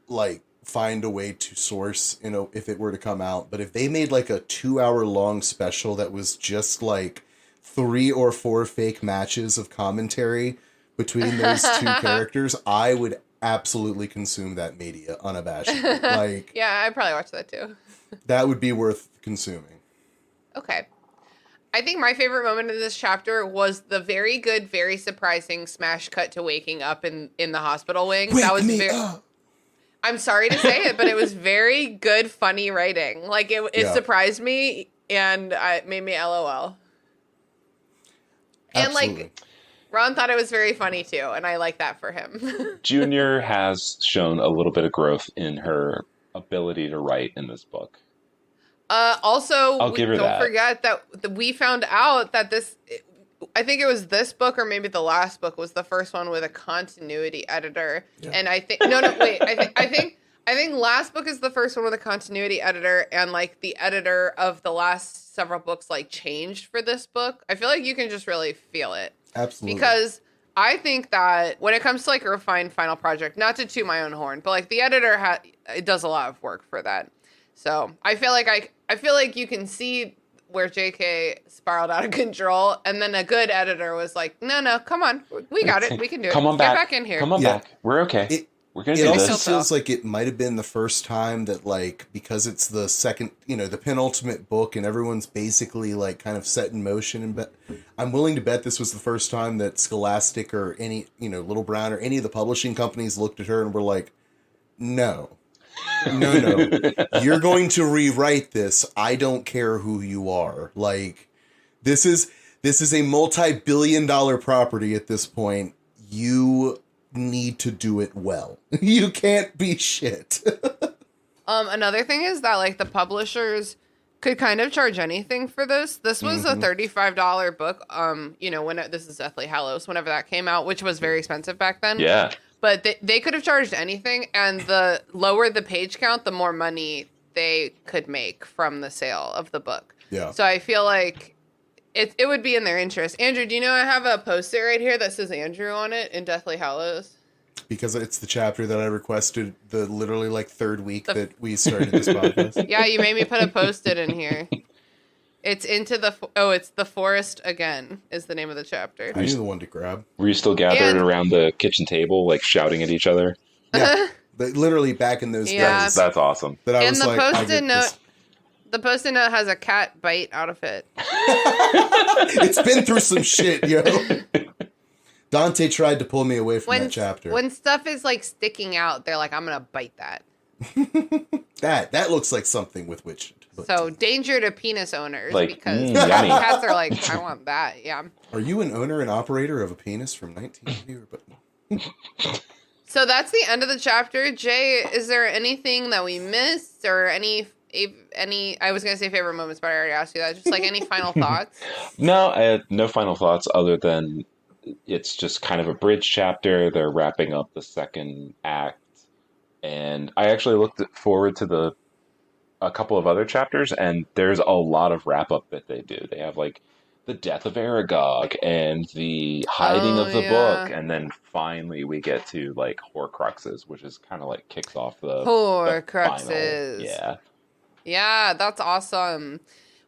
like find a way to source, you know, if it were to come out. But if they made like a 2-hour long special that was just like 3 or 4 fake matches of commentary between those two characters, I would absolutely consume that media unabashedly. Like, yeah, I'd probably watch that too. That would be worth consuming. Okay. I think my favorite moment in this chapter was the very good, very surprising smash cut to waking up in the hospital wing. Wake that was me up. I'm sorry to say it, but it was very good, funny writing. Like it surprised me and it made me LOL. And Absolutely. like Ron thought it was very funny too, and I like that for him. Junior has shown a little bit of growth in her ability to write in this book. Also, I'll give her don't forget that we found out that I think it was this book or maybe the last book was the first one with a continuity editor. Yeah. And I think wait, I think last book is the first one with a continuity editor, and like the editor of the last several books like changed for this book. I feel like you can just really feel it. Absolutely. Because I think that when it comes to like a refined final project, not to toot my own horn, but like the editor it does a lot of work for that. So I feel like you can see where JK spiraled out of control, and then a good editor was like, no, come on, we got it, we can do it. Come on back. Get back in here. Come on back. We're okay. We're gonna do this. this. It also feels like it might have been the first time that, like, because it's the second, the penultimate book, and everyone's basically like kind of set in motion. And I'm willing to bet this was the first time that Scholastic or any, Little Brown or any of the publishing companies looked at her and were like, no, you're going to rewrite this. I don't care who you are. Like, this is a multi-billion-dollar property at this point. You need to do it well. You can't be shit. Another thing is that like the publishers could kind of charge anything for this. This was a $35 book. This is Deathly Hallows, whenever that came out, which was very expensive back then. Yeah. But they could have charged anything, and the lower the page count, the more money they could make from the sale of the book. Yeah. So I feel like it would be in their interest. Andrew, do you know I have a post-it right here that says Andrew on it in Deathly Hallows? Because it's the chapter that I requested the literally like third week that we started this podcast. Yeah, you made me put a post-it in here. It's it's The Forest Again is the name of the chapter. I knew the one to grab. Were you still gathered around the kitchen table, like shouting at each other? Yeah, but literally back in those days. That's awesome. That I and was the like, post-it note, the post-it note has a cat bite out of it. It's been through some shit, yo. Dante tried to pull me away from that chapter. When stuff is like sticking out, they're like, I'm gonna bite that. That looks like something with which. So danger to penis owners, like, because yummy. cats are like, I want that. Yeah. Are you an owner and operator of a penis from 1980? So that's the end of the chapter. Jay, is there anything that we missed, or any? I was gonna say favorite moments, but I already asked you that. Just like any final thoughts? No, I had no final thoughts other than it's just kind of a bridge chapter. They're wrapping up the second act, and I actually looked forward to a couple of other chapters, and there's a lot of wrap up that they do. They have like the death of Aragog and the hiding of the book, and then finally we get to like Horcruxes, which is kind of like kicks off the Horcruxes. Yeah, that's awesome.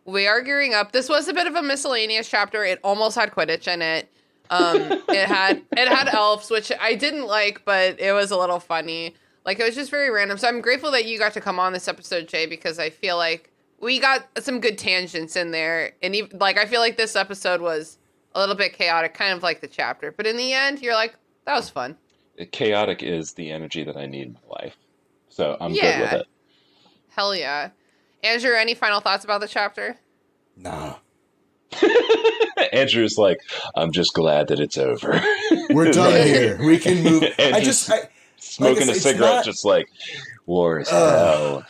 We are gearing up. This was a bit of a miscellaneous chapter. It almost had Quidditch in it. It had elves, which I didn't like, but it was a little funny. Like, it was just very random. So I'm grateful that you got to come on this episode, Jay, because I feel like we got some good tangents in there. And even, like, I feel like this episode was a little bit chaotic, kind of like the chapter. But in the end, you're like, that was fun. Chaotic is the energy that I need in my life. So I'm good with it. Hell yeah. Andrew, any final thoughts about the chapter? Nah. Andrew's like, I'm just glad that it's over. We're done here. We can move. Smoking a cigarette, just like, war is hell.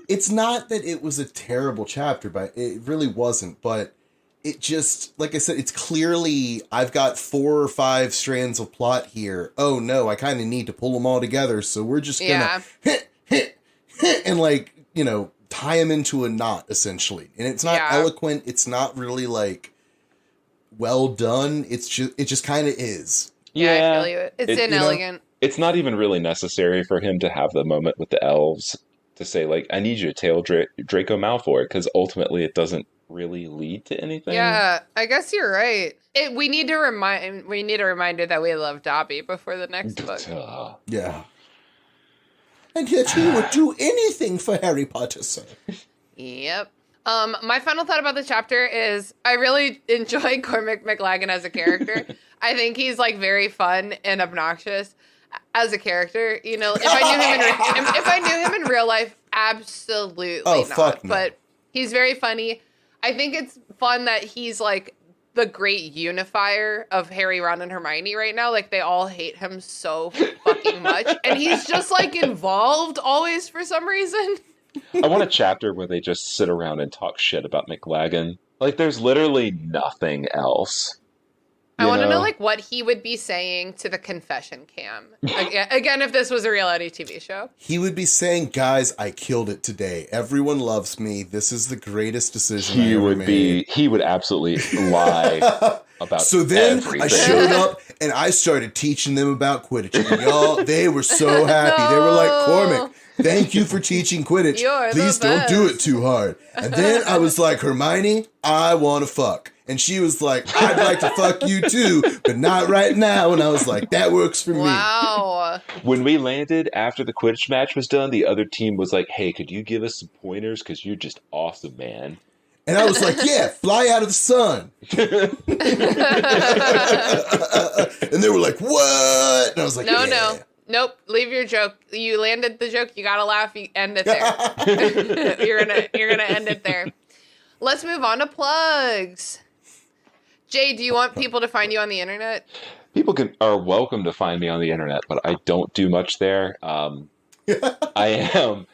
It's not that it was a terrible chapter, but it really wasn't. But it just, like I said, it's clearly, I've got 4 or 5 strands of plot here. Oh no, I kind of need to pull them all together. So we're just gonna and like, you know, tie them into a knot, essentially. And it's not eloquent. It's not really like well done. It just kind of is. Yeah, I feel you. It's inelegant. It's not even really necessary for him to have the moment with the elves to say, like, I need you to tail Draco Malfoy, because ultimately it doesn't really lead to anything. Yeah, I guess you're right. We need a reminder that we love Dobby before the next book. Yeah. And yet he would do anything for Harry Potter, sir. Yep. My final thought about the chapter is I really enjoy Cormac McLaggen as a character. I think he's like very fun and obnoxious as a character. You know, if I knew him in real life, absolutely not. Fuck no. But he's very funny. I think it's fun that he's like the great unifier of Harry, Ron, and Hermione right now. Like, they all hate him so fucking much. And he's just like involved always for some reason. I want a chapter where they just sit around and talk shit about McLaggen. Like, there's literally nothing else. I want to know, like, what he would be saying to the confession cam. Again, if this was a reality TV show. He would be saying, guys, I killed it today. Everyone loves me. This is the greatest decision I ever made. He would absolutely lie about So then everything. I showed up and I started teaching them about Quidditch. And y'all, they were so happy. They were like, Cormac, thank you for teaching Quidditch. Please don't do it too hard. And then I was like, Hermione, I want to fuck. And she was like, I'd like to fuck you too, but not right now. And I was like, that works for me. Wow. When we landed after the Quidditch match was done, the other team was like, hey, could you give us some pointers? Because you're just awesome, man. And I was like, yeah, fly out of the sun. And they were like, what? And I was like, no. Nope, leave your joke. You landed the joke. You gotta laugh. You end it there. You're gonna end it there. Let's move on to plugs. Jay, do you want people to find you on the internet? People are welcome to find me on the internet, but I don't do much there. I am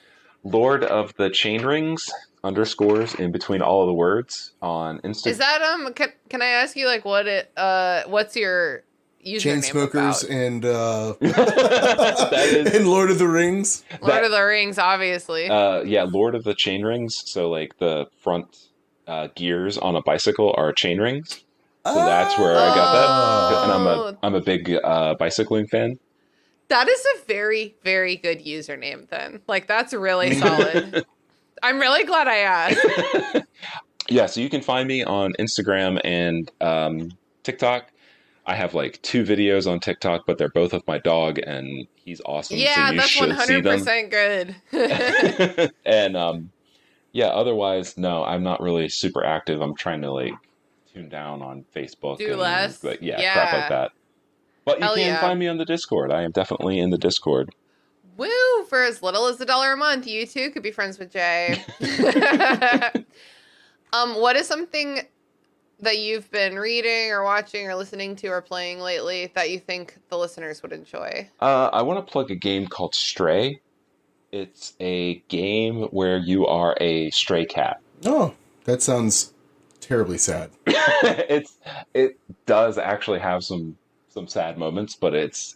Lord of the Chain Rings _ in between all of the words on Instagram. Is that Can I ask you like what's your username Chain smokers about? And and Lord of the Rings. Lord of the Rings, obviously. Yeah, Lord of the Chain Rings. So like the front gears on a bicycle are chain rings. So that's where I got that. And I'm a big bicycling fan. That is a very, very good username then. Like, that's really solid. I'm really glad I asked. Yeah, so you can find me on Instagram and TikTok. I have like 2 videos on TikTok, but they're both of my dog, and he's awesome. Yeah, so you that's should 100% good. And yeah, otherwise, no, I'm not really super active. I'm trying to like tune down on Facebook. Do less. But crap like that. But you can find me on the Discord. I am definitely in the Discord. Woo! For as little as $1 a month, you too could be friends with Jay. What is something that you've been reading or watching or listening to or playing lately that you think the listeners would enjoy? I want to plug a game called Stray. It's a game where you are a stray cat. Oh, that sounds terribly sad. It does actually have some sad moments, but it's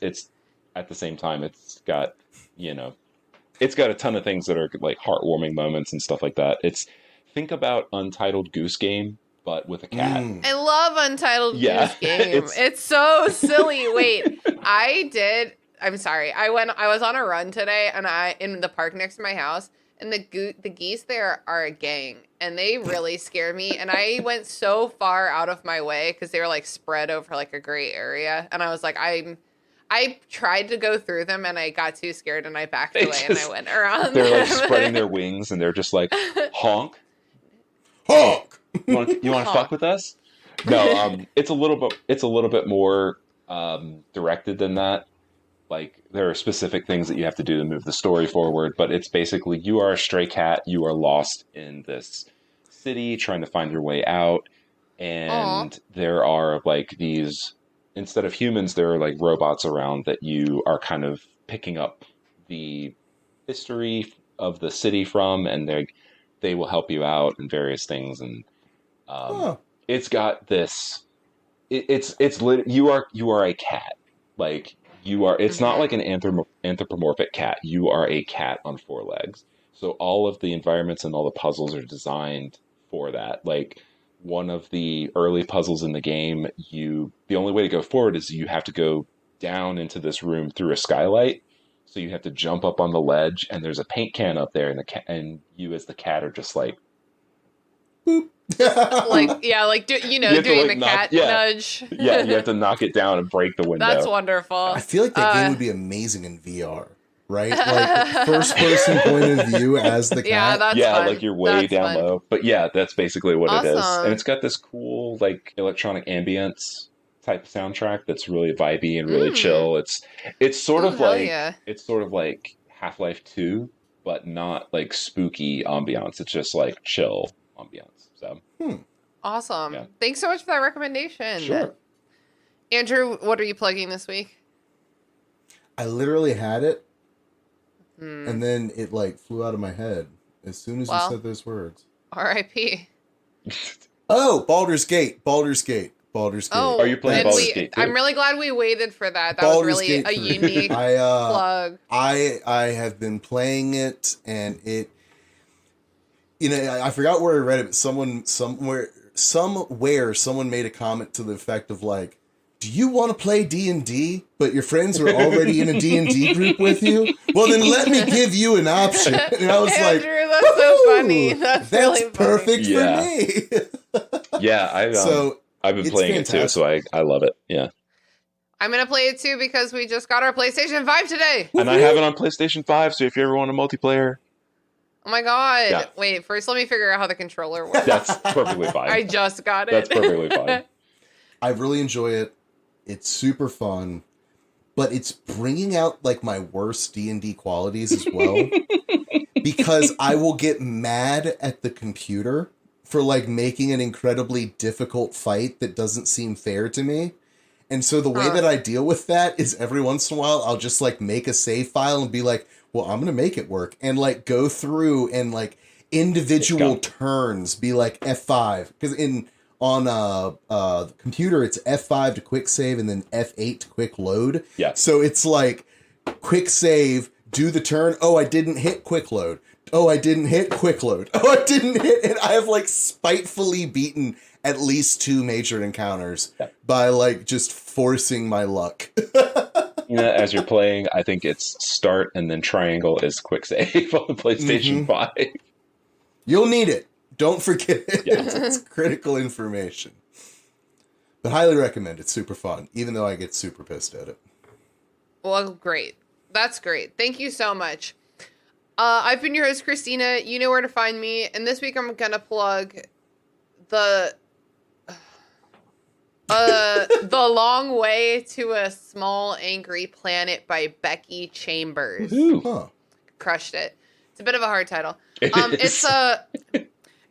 at the same time it's got a ton of things that are like heartwarming moments and stuff like that. Think about Untitled Goose Game, but with a cat. I love Untitled Yeah, Goose Game. It's so silly. Wait, I'm sorry. I was on a run today, and in the park next to my house, and the geese there are a gang, and they really scared me. And I went so far out of my way because they were like spread over like a gray area, and I was like, I tried to go through them, and I got too scared, and I backed away, and I went around. They're like spreading their wings, and they're just like honk. Honk. You want to fuck with us? No, it's a little bit more directed than that. Like, there are specific things that you have to do to move the story forward, but it's basically you are a stray cat, you are lost in this city trying to find your way out, and there are like these, instead of humans, there are like robots around that you are kind of picking up the history of the city from, and they will help you out in various things, and it's got this. You are a cat, like. It's not like an anthropomorphic cat. You are a cat on four legs. So all of the environments and all the puzzles are designed for that. Like, one of the early puzzles in the game, the only way to go forward is you have to go down into this room through a skylight. So you have to jump up on the ledge, and there's a paint can up there, and you as the cat are just like, boop. Like, yeah, like doing the cat nudge. Yeah, you have to knock it down and break the window. That's wonderful. I feel like that game would be amazing in VR, right? Like first person point of view as the cat. Yeah, that's fun. Like you're way down low. But yeah, that's basically what it is. Awesome. And it's got this cool like electronic ambience type soundtrack that's really vibey and really chill. It's sort of like Half-Life 2, but not like spooky ambiance. It's just like chill ambiance. So awesome. Yeah. Thanks so much for that recommendation. Sure. Andrew, what are you plugging this week? I literally had it, and then it like flew out of my head as soon as you said those words. R.I.P. Oh, Baldur's Gate. Oh, are you playing Baldur's Gate too? I'm really glad we waited for that. That Baldur's was really Gate a 3. unique plug. I have been playing it, and it. You know, I forgot where I read it, but somewhere someone made a comment to the effect of like, do you want to play D&D, but your friends are already in a D&D group with you? Well, then let me give you an option. And I was Andrew, like, that's so funny. That's really funny. Perfect for me. Yeah, I've been playing fantastic. it too, so I love it. Yeah. I'm going to play it too because we just got our PlayStation 5 today. And I have it on PlayStation 5, so if you ever want a multiplayer. Oh my God. Yeah. Wait, first let me figure out how the controller works. That's perfectly fine. I just got it. That's perfectly fine. I really enjoy it. It's super fun, but it's bringing out like my worst D&D qualities as well, because I will get mad at the computer for like making an incredibly difficult fight that doesn't seem fair to me. And so the way that I deal with that is every once in a while, I'll just like make a save file and be like, well, I'm going to make it work, and like go through and like individual turns be like F5, because on the computer it's F5 to quick save and then F8 to quick load. Yeah. So it's like quick save, do the turn. Oh, I didn't hit quick load. Oh, I didn't hit quick load. Oh, I didn't hit. And I have like spitefully beaten at least 2 major encounters by like just forcing my luck. As you're playing, I think it's start and then triangle is quick save on the PlayStation 5. You'll need it. Don't forget it. Yeah. It's critical information. But highly recommend. It's super fun, even though I get super pissed at it. Well, great. That's great. Thank you so much. I've been your host, Christina. You know where to find me. And this week I'm going to plug the Long Way to a Small Angry Planet by Becky Chambers. Huh. Crushed it. It's a bit of a hard title. It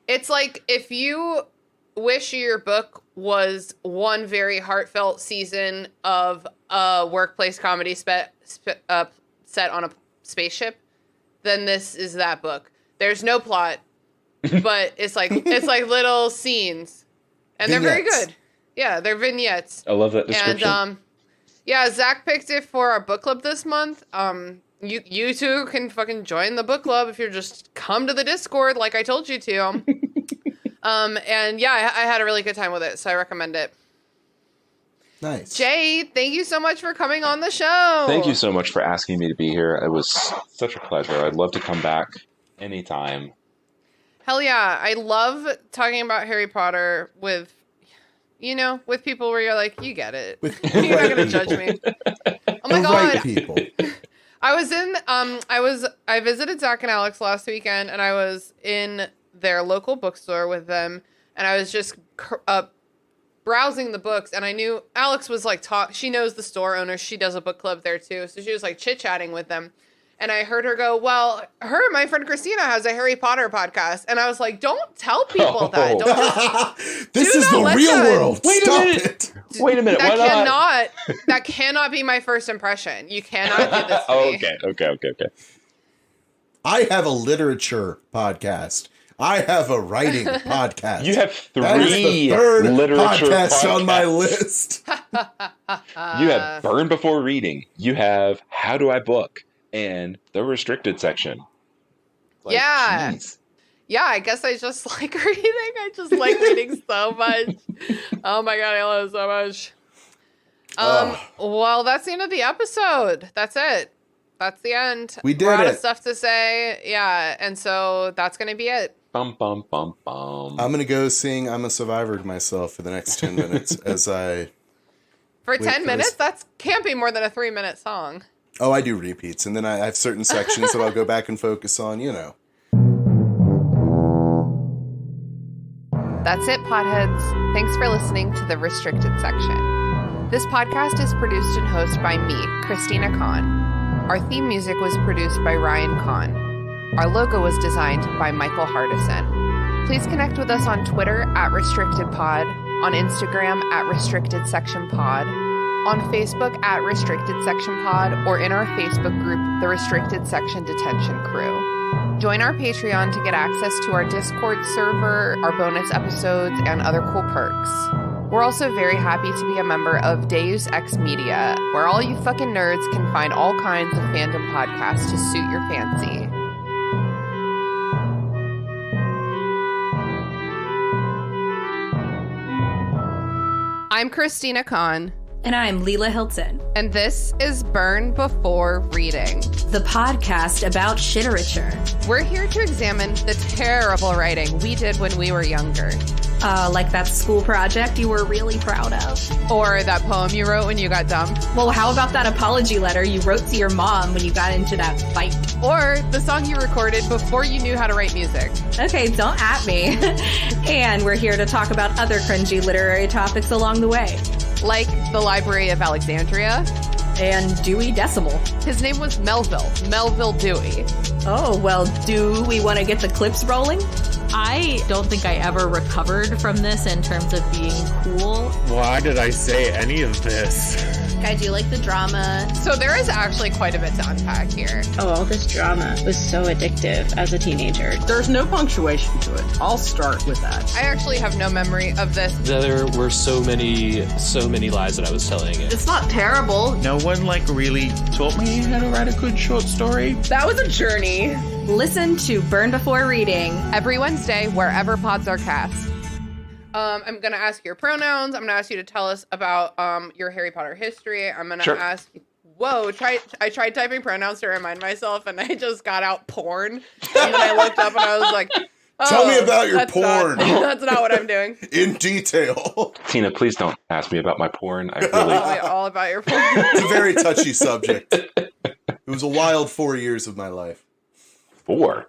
It's like if you wish your book was one very heartfelt season of a workplace comedy set on a spaceship, then this is that book. There's no plot, but it's like little scenes, and they're very good. Yeah, they're vignettes. I love that description. And Zach picked it for our book club this month. You two can fucking join the book club if you're just come to the Discord like I told you to. And yeah, I had a really good time with it, so I recommend it. Nice. Jay, thank you so much for coming on the show. Thank you so much for asking me to be here. It was such a pleasure. I'd love to come back anytime. Hell yeah. I love talking about Harry Potter with people where you're like, you get it. You're not going to judge me. Oh my God. Right people. I visited Zach and Alex last weekend, and I was in their local bookstore with them, and I was just browsing the books, and I knew Alex was like she knows the store owner. She does a book club there too. So she was like chit-chatting with them. And I heard her go, well, my friend Christina has a Harry Potter podcast. And I was like, don't tell people that. Don't This is the real world. Stop it. Wait a minute. That cannot be my first impression. You cannot do this to me. Okay. I have a literature podcast. I have a writing podcast. You have 3 that is the third literature podcast on my list. You have Burn Before Reading. You have How Do I Book? And the restricted section. Yeah. Geez. Yeah, I guess I just like reading. I just like reading so much. Oh my God, I love it so much. Well, that's the end of the episode. That's it. That's the end. We did We're out it. of stuff to say. Yeah, and so that's going to be it. Bum, bum, bum, bum. I'm going to go sing I'm a Survivor to myself for the next 10 minutes as I... For 10 minutes? That can't be more than a 3-minute song. Oh, I do repeats, and then I have certain sections that I'll go back and focus on, That's it, potheads. Thanks for listening to the restricted section. This podcast is produced and hosted by me, Christina Kahn. Our theme music was produced by Ryan Kahn. Our logo was designed by Michael Hardison. Please connect with us on Twitter @RestrictedPod, on Instagram @RestrictedSectionPod, on Facebook @RestrictedSectionPod, or in our Facebook group, The Restricted Section Detention Crew. Join our Patreon to get access to our Discord server, our bonus episodes, and other cool perks. We're also very happy to be a member of Deus Ex Media, where all you fucking nerds can find all kinds of fandom podcasts to suit your fancy. I'm Christina Kahn. And I'm Leela Hilton. And this is Burn Before Reading, the podcast about shiterature. We're here to examine the terrible writing we did when we were younger. Like that school project you were really proud of. Or that poem you wrote when you got dumped. Well, how about that apology letter you wrote to your mom when you got into that fight? Or the song you recorded before you knew how to write music. Okay, don't at me. And we're here to talk about other cringy literary topics along the way. Like the Library of Alexandria. And Dewey Decimal. His name was Melville Dewey. Oh, well, do we want to get the clips rolling? I don't think I ever recovered from this in terms of being cool. Why did I say any of this? I do like the drama. So there is actually quite a bit to unpack here. Oh, all this drama was so addictive as a teenager. There's no punctuation to it. I'll start with that. I actually have no memory of this. There were so many lies that I was telling it. It's not terrible. No one really taught me how to write a good short story. That was a journey. Listen to Burn Before Reading every Wednesday, wherever pods are cast. I'm going to ask your pronouns. I'm going to ask you to tell us about your Harry Potter history. I'm going to ask... Whoa, I tried typing pronouns to remind myself, and I just got out porn. And then I looked up, and I was like... Oh, tell me about your porn. That's not what I'm doing. In detail. Tina, please don't ask me about my porn. I really... all about your porn. It's a very touchy subject. It was a wild 4 years of my life. 4?